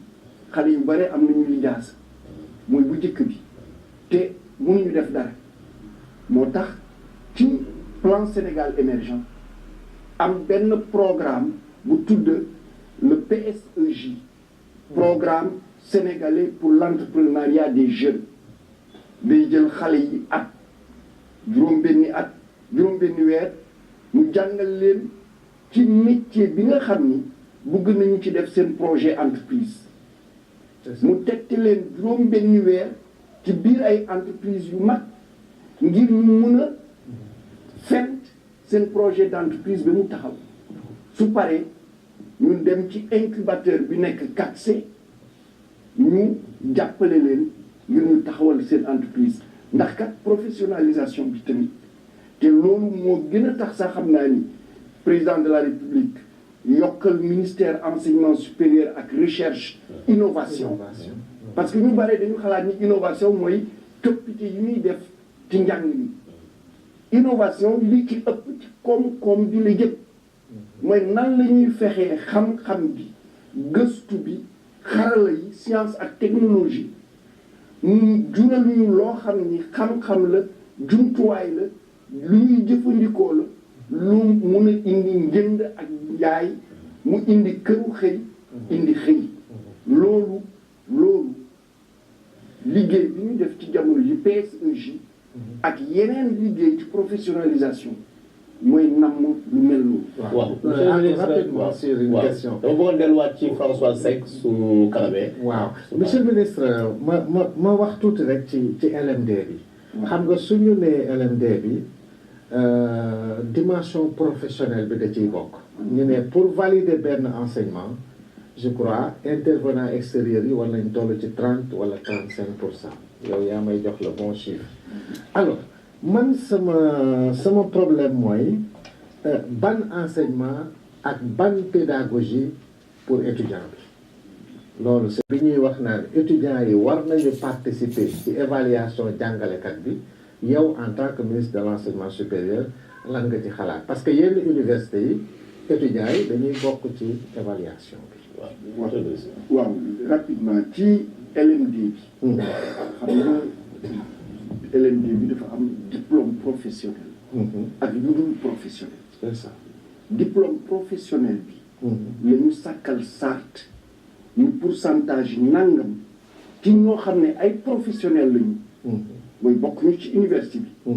xale yu bare am nañu lijaasa mooy bu njëkk bi te mënuñu def dara moo tax ci plan Sénégal émergent am benn programme bu tudd le PSEJ programme sénégalais pour l'entrepreneuriat des jeunes day jël xale yi at juróom-benni weer mu jàngal leen ci métier bi nga xam ni bëgg nañu ci def seen projet entreprise mu tegte leen juróom-benni weer ci biir ay entreprise yu mag ngir ñu mun a fent seen projet d'entreprise ba mu taxaw su paree ñu dem ci incubateur bi nekk 4C ñu jàppale leen ngir ñu taxawal seen entreprise ndax kat professionnalisation bi tamit te loolu moo gën a tax sax xam naa ni président de la République yokkal ministère enseignement supérieur ak recherche innovation parce que ñu bare dañu xalaat ni innovation mooy coppite yi ñuy def ci njàng mi innovation li ci ëpp ci koom-koom bi la jëm mooy nan la ñuy fexee xam-xam bi gëstu bi xarala yi science ak technologie ñu jural ñu loo xam ni xam-xam la jumtuwaay la lu ñuy jëfandikoo la lu mun a indi njënd ak njaay mu indi këru xëy indi xëy loolu liggéey bi ñu def ci jamono ji PSEJ ak yeneen liggéey ci professionnalisation mooy namm lu mel noonu. waaw monsieur le ministre rapidement sur une question. dama bëggoon delluwaat ci François Seck su kanamee. waaw monsieur le ministre ma wax tuuti rek ci LMD bi. xam nga suñu nee LMD bi dimension professionnelle bi da ciy bokk. ñu ne pour valider benn enseignement je crois intervenant extérieur yi war nañ toll ci 30 wala 35%. yow yaa may jox le bon chiffre. alors man sama problème mooy ban enseignement ak ban pédagogie pour étudiant bi loolu c'est bi ñuy wax naan étudiants yi war nañu participer ci évaluation jàngalekat bi yow en tant que ministre de l'enseignement supérieur lan nga ci xalaat parce que yenn université yi étudiants yi dañuy bokk ci évaluation bi. waaw rapidement ci LMD bi. xam nga LMD bi dafa am diplôme professionnel. ak lu dul professionnel. c'est ça diplôme professionnel bi. la ñu sàkkal sart ñu pourcentage nangam ci ñoo xam ne ay professionnels lañu. mooy bokk ñu ci université bi.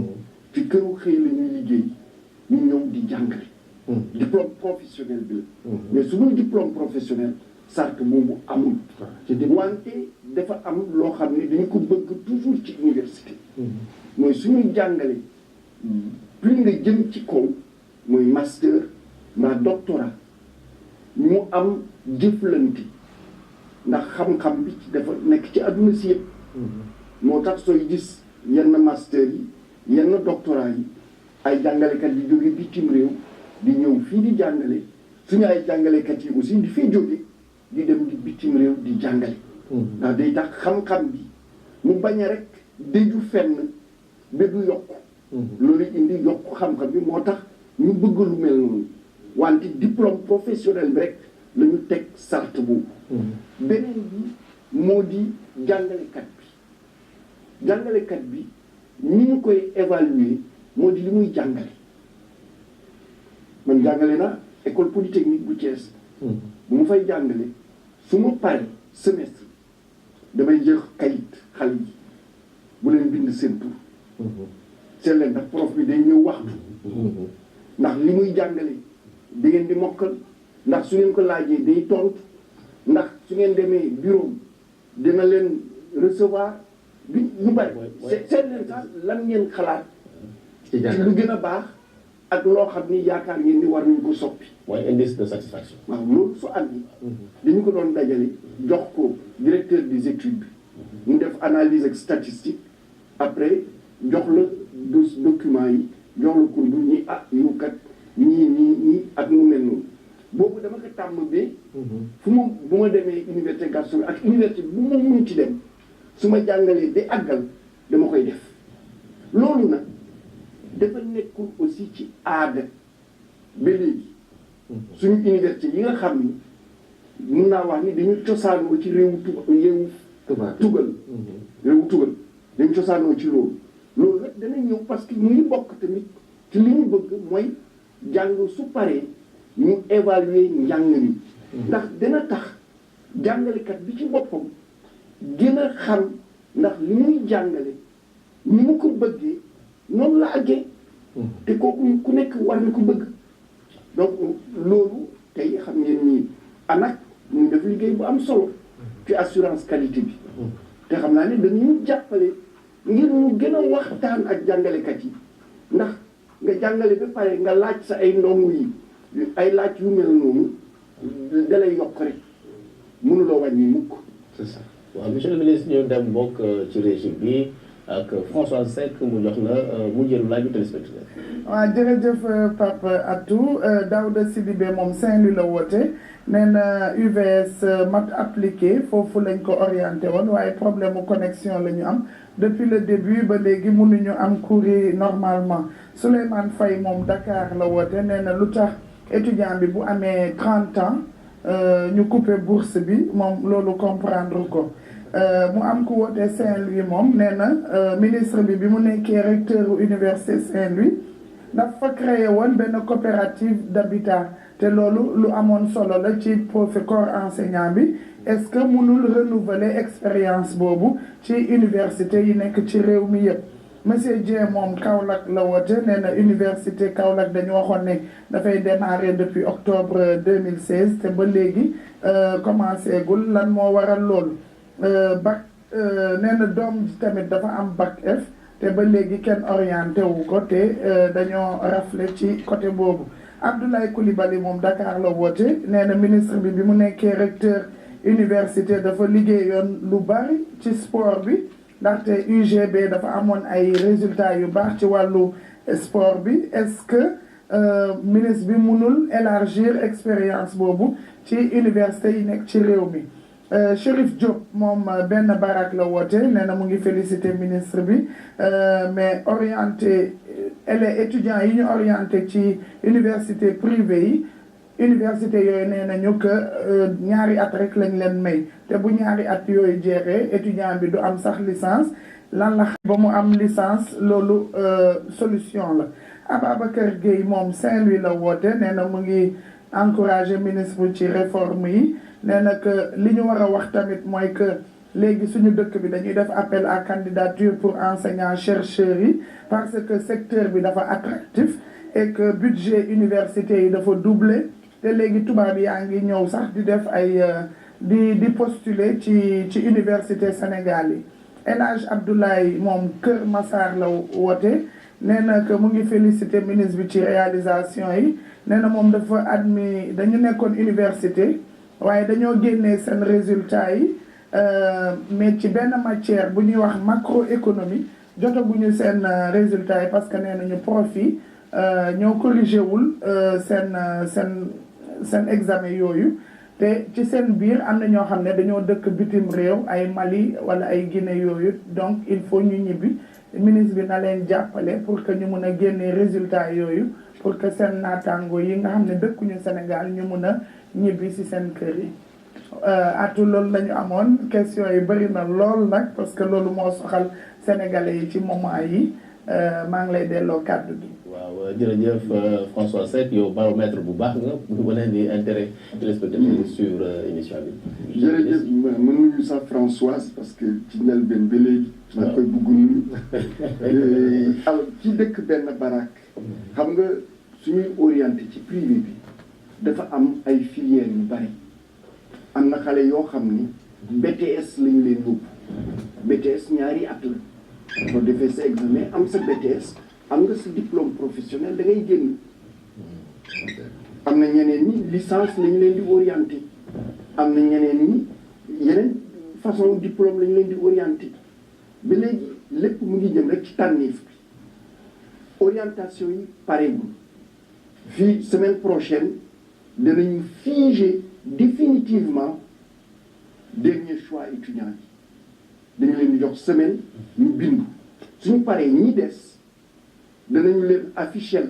ci këru xëy la ñuy liggéey ñu ñëw di jàngale. diplôme professionnel bi la. mais su dul diplôme professionnel sart boobu amul. wante dafa am loo xam ne dañu ko bëgg toujours ci université. mooy suñuy jàngale plus nga jëm ci kaw mooy master mbaa doctorat mu am jëflante ndax xam-xam bi dafa nekk ci àdduna si yëpp. moo tax sooy gis yenn master yi yenn doctorat yi ay jàngalekat yi jóge bitim réew di ñëw fii di jàngale suñu ay jàngalekat yi aussi di fay jóge di dem di bitim réew di jàngale. ndax day tax xam-xam bi mu bañ a rek déju fenn ba du yokk. loolu indi yokk xam-xam bi moo tax ñu bëgg lu mel noonu wante diplôme professionnel bi rek la ñu teg sart boobu. beneen bi moo di jàngalekat bi jàngalekat bi ni ñu koy évaluer moo di li muy jàngale. man jàngale na école polytechnique bu Thiès. bu mu fay jàngale su ma paree semestre damay jël kayit xale yi bu leen bind seen tur. seet leen ndax prof bi day ñëw waxtu. ndax li muy jàngale da ngeen di mokkal ndax su ngeen ko laajee day tontu ndax su ngeen demee bureau dina leen recevoir bi ñu bari. seet leen sax lan ngeen xalaat. ci lu gën a baax ak loo xam ni yaakaar ngeen ni war nañu ko soppi. mooy indice de satisfaction. waaw loolu su amee. dañu ko doon dajale jox ko directeur des études bi. mu def analyse ak statistique après jox la document yi jox la ko ñi yow kat ñii ak mu mel noonu boobu dama ko tàmm bee. fu ma bu ma demee université Gaston ak université bu ma mun ci dem su ma jàngalee ba àggal dama koy def loolu nag dafa nekkul aussi ci aada ba léegi. suñu université yi nga xam ni mun naa wax ni dañu cosaanoo ci réewu tugal dañu cosaanoo ci loolu nag dana ñëw parce que mu ngi bokk tamit ci li ñu bëgg mooy jàng su paree ñu évaluer njàng mi. ndax dina tax jàngalekat bi ci boppam gën a xam ndax li muy jàngale ni mu ko bëggee noonu la àggee. te kooku ku nekk war na ko bëgg. donc loolu tey xam ngeen ni ANAQ mu ngi def liggéey bu am solo ci assurance qualité bi. te xam naa ne dañuy jàppale ngir ñu gën a waxtaan ak jàngalekat yi ndax nga jàngale ba pare nga laaj sa ay ndongo yi ay laaj yu mel noonu dalay yokk rek mënuloo wàññi mukk. c'est ça waaw monsieur le ministre ñu dem bokk ci régime bi ak François Seck mu jox la mu jël laaju téléspectateur. waaw jërëjëf Pape Atou Daouda Sidibé moom Saint-Louis la woote nee na UVS maths appliqué foofu lañ ko orienté woon waaye problème mu connexion la ñu am depuis le début ba léegi mënuñu am cours yi normalement Souleymane Faye moom Dakar la woote nee na lu tax étudiant bi bu amee 30 ans ñu coupé bourse bi moom loolu comprendre ko. mu am ku woote Saint-Louis moom nee na ministre bi mu nekkee recteur université Saint-Louis dafa créé woon benn coopérative d'habitat te loolu lu amoon solo la ci corps enseignant bi est-ce que mënul renouveler expérience boobu ci université yi nekk ci réew mi yëpp. monsieur Dieng moom Kaolack la woote nee na université Kaolack dañu waxoon ne dafay démarrer depuis octobre 2016 te ba léegi commencé gul lan moo waral loolu. bac nee na doom ji tamit dafa am bac F te ba léegi kenn orienté wu ko te dañoo rafle ci côté boobu. Abdoulaye Coulibaly moom Dakar la woote nee na ministre bi mu nekkee recteur université dafa liggéeyoon lu bari ci sport bi ndaxte UGB dafa amoon ay résultats yu baax ci wàllu sport bi est-ce que ministre bi mënul élargir expérience boobu ci université yi nekk ci réew mi. Chérif Diop moom benn barak la woote nee na mu ngi féliciter ministre bi mais orienté les étudiants yi ñu orienté ci université privée yi université yooyu nee nañu que ñaari at rek lañ leen may te bu ñaari at yooyu jeexee étudiant bi du am sax licence lan la ba mu am licence loolu solution la. Ababacar Gueye moom Saint-Louis la woote nee na mu ngi encourager ministre ci réforme yi. nee na que li ñu war a wax tamit mooy que léegi suñu dëkk bi dañuy def appel à candidature pour enseignants chercheurs yi parce que secteur bi dafa attractif et que budget université yi dafa doublé te léegi tubaab yaa ngi ñëw sax di def ay di postuler ci université Sénégal yi. El Hadj Abdoulaye moom Kër Massar la woote nee na que mu ngi félicité ministre bi ci réalisation yi nee na moom dafa admis dañu nekkoon université waaye dañoo génnee seen résultat yi mais ci benn matière bu ñuy wax macroéconomie jotaguñu seen résultat yi parce que nee nañu prof yi ñoo corrigé wul seen examen yooyu te ci seen biir am na ñoo xam ne dañoo dëkk bitim réew ay Mali wala ay Guinée yooyu donc il faut ñu ñibbi ministre bi na leen jàppale pour que ñu mun a génnee résultat yooyu pour que seen naataango yi nga xam ne dëkkuñu Sénégal ñu mun a ñibbi si seen kër yi atu loolu la ñu amoon question yi bëri na lool nag parce que loolu moo soxal sénégalais yi ci moment yi maa ngi lay delloo kàddu gi. waaw jërëjëf François Seck yow baromètre bu baax nga bu wane ni intérêt téléspectateur sur émission bi. jërëjëf ma nuyu sax Françoise parce que ci njëlbeen ba léegi. maa koy bugg nuyu. alors ci dëkk benn barak xam nga suñuy orienté ci privé bi dafa am ay filières yu bari am na xale yoo xam ni BTS lañu leen yóbbu BTS ñaari at la boo defee sa examen am sa BTS am nga sa diplôme professionnel da ngay génn am na ñeneen ñi licence lañu leen di orienté am na ñeneen ñi yeneen façon diplôme lañu leen di orienté ba léegi lépp mu ngi jëm rek ci tànneef bi orientation yi pareegul fii semaine prochaine danañu figer définitivement dernier choix étudiant yi dañu leen di jox semaine ñu bindu suñu paree ñi des danañu leen afficher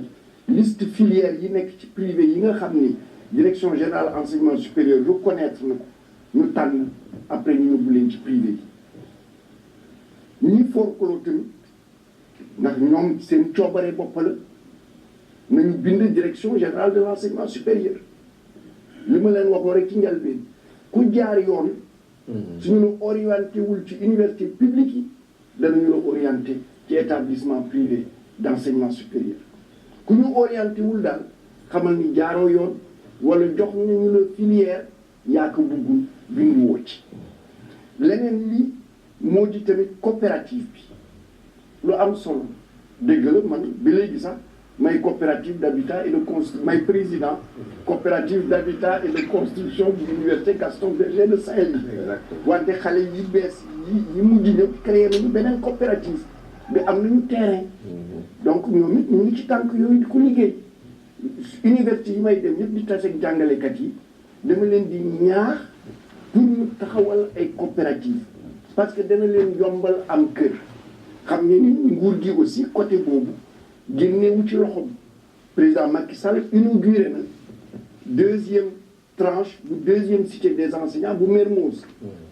liste filière yi nekk ci privé yi nga xam ni direction générale enseignement supérieur reconnaître na ko ñu tànn après ñu yóbbu leen ci privé yi ñi forkloo tamit ndax ñoom seen coobare bopp la nañu bind direction générale de l'enseignement supérieur li ma leen waxoo rek ci njëlbeen ku jaar yoon suñu la orienté wul ci université publique yi danañu la orienté ci établissement privé d'enseignement supérieur ku ñu orienté wul daal xamal ni jaaroo yoon wala jox nañu la filière yaa ko buggul bindu woo ci leneen li moo di tamit coopérative bi lu am solo dégg la man ba léegi sax may coopérative d'habitat et de construction may président coopérative d'habitat et de construction de l'université Gaston Berger de Saint-Louis wante xale yi bees yi mujj ñëw créé nañu beneen coopérative bi am nañu terrain donc ñoom it ñu ngi ci tànk yooyu di ko liggéey université yi may dem ñëpp di tase ak jàngalekat yi dama leen di ñaax pour ñu taxawal ay coopérative parce que dana leen yombal am kër xam nga ni nguur gi aussi côté boobu génnewu ci loxoom président Macky Sall inauguré na deuxième tranche bu deuxième cité des enseignants bu Mermoz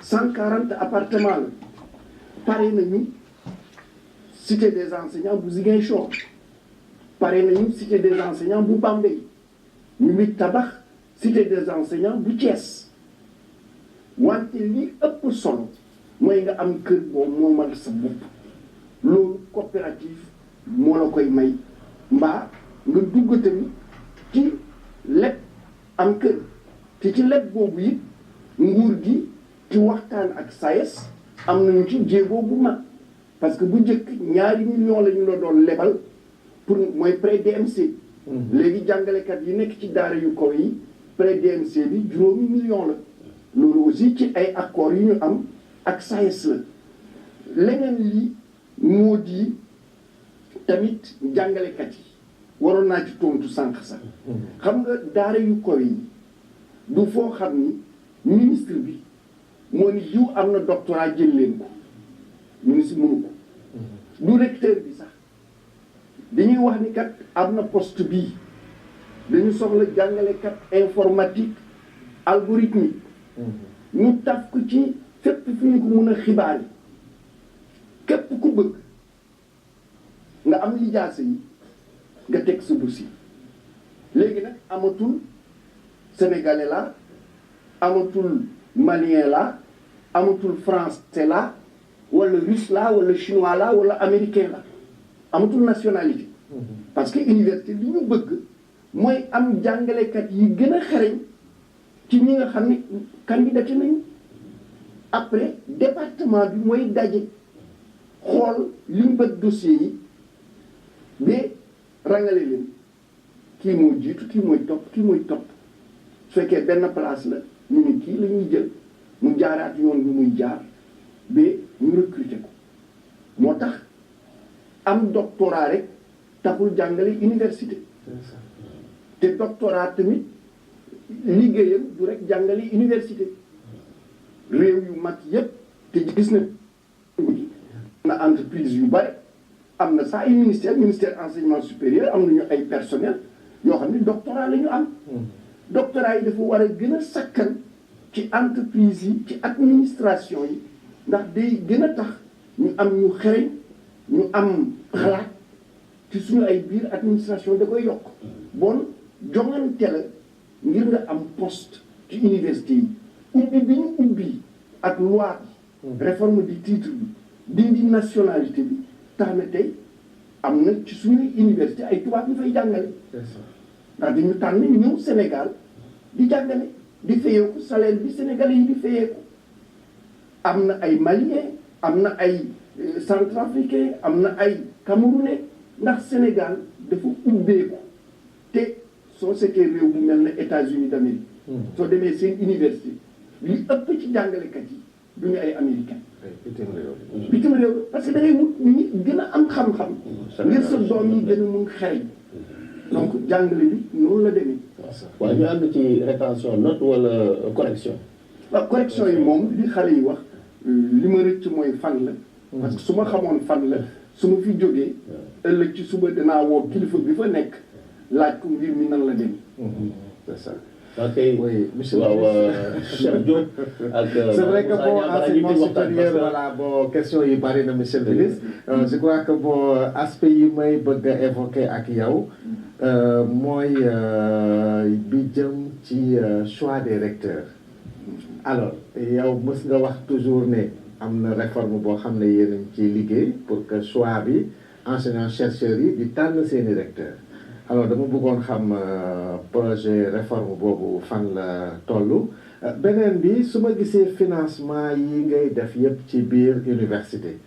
140 appartements la pare nañu cité des enseignants bu Ziguinchor pare nañu cité des enseignants bu Bambey ñu ngi tabax cité des enseignants bu Thiès wante li ëpp solo mooy nga am kër boo moomal sa bopp loolu coopérative moo la koy may mbaa nga dugg tamit ci leb am kër te ci leb boobu it nguur gi ci waxtaan ak SAES am nañu ci jéego bu mag parce que bu njëkk ñaari millions la ñu la doon lebal pour mooy prêt DMC. léegi jàngalekat yi nekk ci daara yu kaw yi prêt DMC bi juróomi millions la loolu aussi ci ay accords yu ñu am ak SAES la leneen li moo di tamit jàngalekat yi waroon naa ci tontu sànq sax xam nga daara yu kaw yi du foo xam ni ministre bi moo ni jiw am na doctorat jël leen ko ministre mënu ko du recteur bi sax dañuy wax ni kat am na poste bii dañu soxla jàngalekat informatique algorithmique ñu taf ko ci fépp fu ñu ko mën a xibaar yi képp ku bëgg nga am lijaasa yi nga teg sa dossier léegi nag amatul sénégalais la amatul malien la amatul français la wala russe la wala chinois la wala américain la amatul nationalité parce que université li ñu bëgg mooy am jàngalekat yi gën a xereñ ci ñi nga xam ne candidaté nañu après département bi mooy daje xool liñ bëgg dossier yi ba rangale leen kii moo jiitu kii mooy topp su fekkee benn place la ñu ne kii la ñuy jël mu jaaraat yoon bi muy jaar ba ñu recruter ko moo tax am doctorat rek taxul jàngale université te doctorat tamit liggéeyam du rek jàngale université réew yu mag yépp te gis na entreprise yu bari am na sax ay ministère enseignement supérieur am nañu ay personnel yoo xam ne doctorat la ñu am doctorat yi dafa war a gën a sakkan ci entreprise yi ci administration yi ndax day gën a tax ñu am ñu xereñ ñu am xalaat ci suñu ay biir administration da koy yokk bon jongante la ngir nga am poste ci université yi ubbi bi ñu ubbi ak loi bi réforme du titre bi dindi nationalité bi tax na tey am na ci suñuy université ay tubaab yu fay jàngale ndax dañu tànn ñëw Sénégal di jàngale di fayeeku salaire bi sénégalais yi di fayeeku am na ay malien am na ay centrafricain am na ay camerounais ndax Sénégal dafa ubbeeku te soo seetee réew bu mel ne États-Unis d'Amérique soo demee seen université li ëpp ci jàngalekat yi du ñu ay américain bitim réew parce que da ngay wut ñi gën a am xam-xam ngir sa doom yi gën a mun xereñ donc jàngale bi noonu la demee waaw ñu ànd ci rétention note wala correction waaw correction yi moom li xale yi wax li ma rëcc mooy fan la parce que su ma xamoon fan la su ma fi jógee ëllëg ci suba dinaa woo kilifa bi fa nekk laaj ko mbir mi nan la demee c'est ça. ok oui monsieur Cheikh Diop ak c'est vrai que bon enseignement supérieur voilà bon question yi bari na monsieur le ministre je crois que bon aspect yi may bëgg a évoquer ak yow mooy bi jëm ci choix des recteurs alors yow mës nga wax toujours ne am na réforme boo xam ne yéen a ngi ciy liggéey pour que choix bi enseignants chercheurs yi di tànn seeni recteurs alors dama bëggoon xam projet réforme boobu fan la toll beneen bi su ma gisee financement yi ngay def yépp ci biir université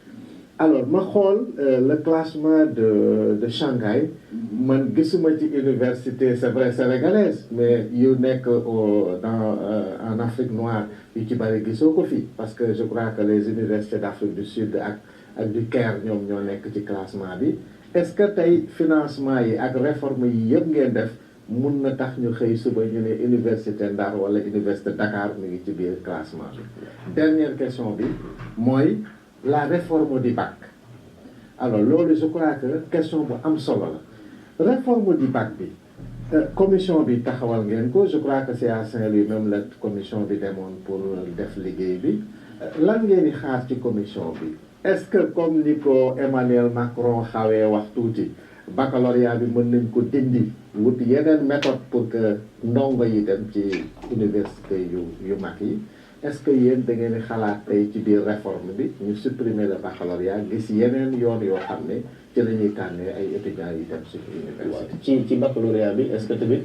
alors ma xool le classement de Shanghai man gisuma ci université c'est vrai sénégalaise mais yu nekk en Afrique noire yu ci bari gisoo ko fii parce que je crois que les universités d'Afrique du Sud ak du Caire ñoom ñoo nekk ci classement bi est-ce que tey financement yi ak réforme yi yëpp ngeen def mun na tax ñu xëy suba ñu ne université Ndar wala université Dakar mi ngi ci biir classement bi dernière question bi mooy la réforme du bac alors loolu je crois que question bu am solo la réforme du bac bi commission bi taxawal ngeen ko je crois que c'est à Saint-Louis même la commission bi demoon pour def liggéey bi lan ngeen di xaar ci commission bi est-ce que comme ni ko Emmanuel Macron xawee wax tuuti baccalauréat bi mën nañ ko dindi wut yeneen méthode pour que ndongo yi dem ci université yu mag yi est-ce que yéen da ngeen di xalaat tey ci biir réforme bi ñu supprimer le baccalauréat gis yeneen yoon yoo xam ne ci la ñuy tànnee ay étudiants yi dem ci université ci baccalauréat bi est-ce que tamit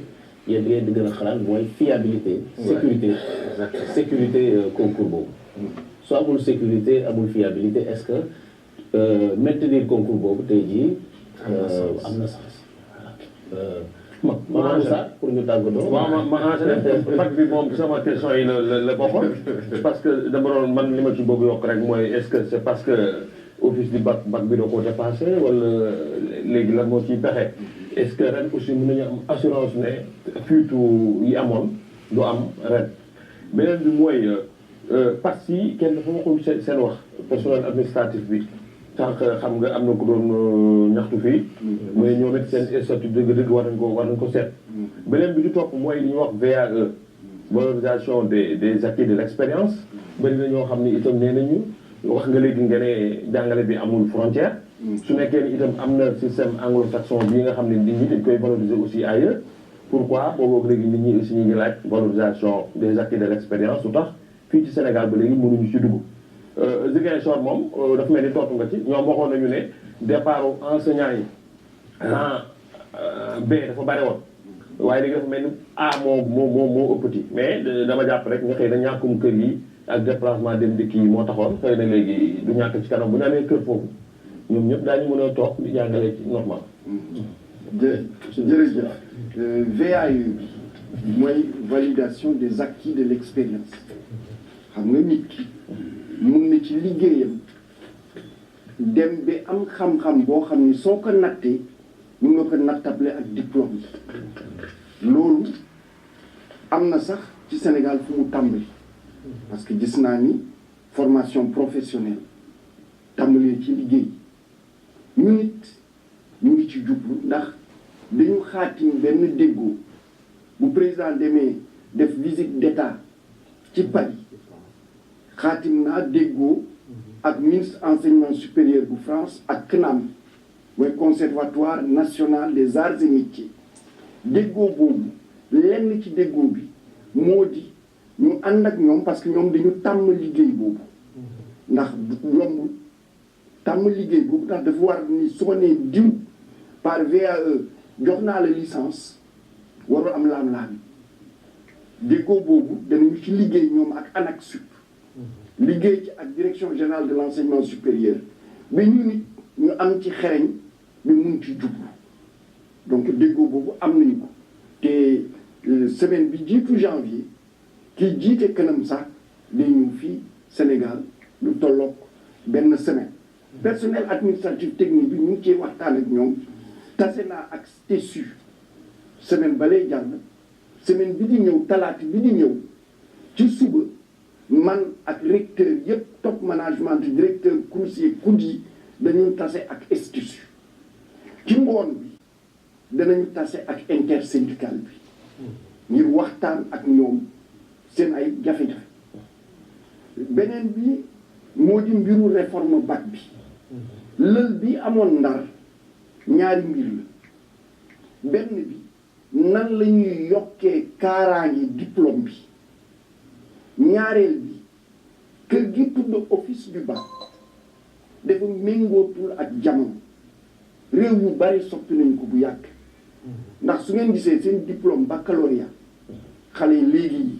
yéen da ngeen di gën a xalaat mooy fiabilité sécurité concours boobu soo amul sécurité amul fiabilité est-ce que maintenir concours boobu tey jii am na sens ma ça pour ñu tàggatoo. waaw ma enchaîné bac bi moom sama question yi la bokkoon parce que dama doon man li ma ci bëgg yokk rek mooy est-ce que c'est parce que office du bac bi da koo dépassé wala léegi lan moo ciy pexe est-ce que ren aussi mën nañu am assurance ne fuitu yi amoon du am ren beneen bi mooy parti yi kenn dafa waxul seen wax personnel administratif bi sànq xam nga am na ko doon ñaxtu fii mais ñoom it seen statut dëgg-dëgg war nañ ko seet beneen bi di topp mooy li ñuy wax VAE valorisation des acquis de l'expérience bëri na ñoo xam ni itam nee nañu wax nga léegi nga ne jàngale bi amul frontière su nekkee ni itam am na système anglo-saxon bi nga xam ne nit ñi dañ koy valoriser aussi ailleurs pourquoi boobu léegi nit ñi aussi ñu ngi laaj valorisation des acquis de l'expérience su tax fii ci Sénégal ba léegi mënuñu ci dugg. Ziguinchor moom dafa mel ni tontu nga ci ñoom waxoon nañu ne départ enseignants yi B dafa bare woon waaye léegi dafa mel ni A moo ëppati mais dama jàpp rek nga xëy na ñàkkum kër yi ak déplacement dem dikk yi moo taxoon xëy na léegi du ñàkk ci kanam bu ñu amee kër foofu ñoom ñëpp daañu mën a toog di jàngale ci normal. jërëjëf VAE bi mooy validation des acquis de l'expérience xam nga nit ki mun na ci liggéeyam dem bi am xam-xam boo xam ni soo ko nattee mun nga ko nattable ak diplôme yi loolu am na sax ci Sénégal fu mu tàmbali parce que gis naa ni formation professionnelle tàmbalee ci liggéey ñu nit ñu ngi ci jublu ndax dañu xaatim benn déggoo bu président demee def visite d'état ci Paris xaatim naa déggoo ak ministre enseignement supérieur bu France ak CNAM mooy conservatoire national des arts et métiers déggoo boobu lenn ci déggoo bi moo di ñu ànd ak ñoom parce que ñoom dañu tàmm liggéey boobu ndax yombul tàmm liggéey boobu ndax dafa war ni su ma nee diw par VAE jox naa la licence warul am laam-laam déggoo boobu danañu ci liggéey ñoom ak ANAQ-Sup liggéey ci ak direction générale de l'enseignement supérieur bi ñu nit ñu am ci xereñ bi mun ci jublu donc déggoo boobu am nañu ko te semaine bi jiitu janvier kii jiite kanam sax day ñëw fii Sénégal lu tolloog benn semaine personnel administratif technique bi ñu ngi cee waxtaan ak ñoom tase naa ak TESU semaine ba lay jàll semaine bi di ñëw talaata bi di ñëw ci suba man ak recteur yëpp top management directeur crousier COUD yi dañu tase ak institut ci ngoon bi danañu tase ak intersyndical bi ngir waxtaan ak ñoom seen ay jafe-jafe beneen bi moo di mbiru réforme bac bi lël bi amoon Ndar ñaari mbir la benn bi nan la ñuy yokkee kaaraange diplôme bi ñaareel bi kër gi tudd office du bac dafa méngootul ak jamono réew yu bari soppi nañu ko bu yàgg ndax su ngeen gisee seen diplôme baccalauréat xale yi léegi yi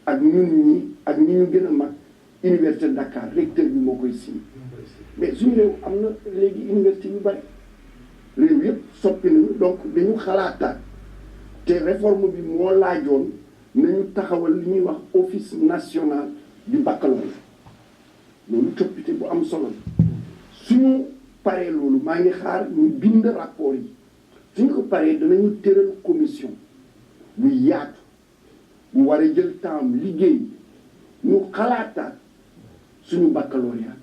ak ñun ñi ak ñi ñu gën a mag université de Dakar recteur bi moo koy signé mais suñu réew am na léegi université yu bari réew yëpp soppi nañu donc dañu xalaataat te réforme bi moo laajoon nañu taxawal li ñuy wax office national du baccalauréat loolu coppite bu am solo la suñu paree loolu maa ngi xaar ñu bind rapport yi suñu ko paree danañu tëral commission bu yaatu bu war a jël temps liggéey ñu xalaataat suñu baccalauréat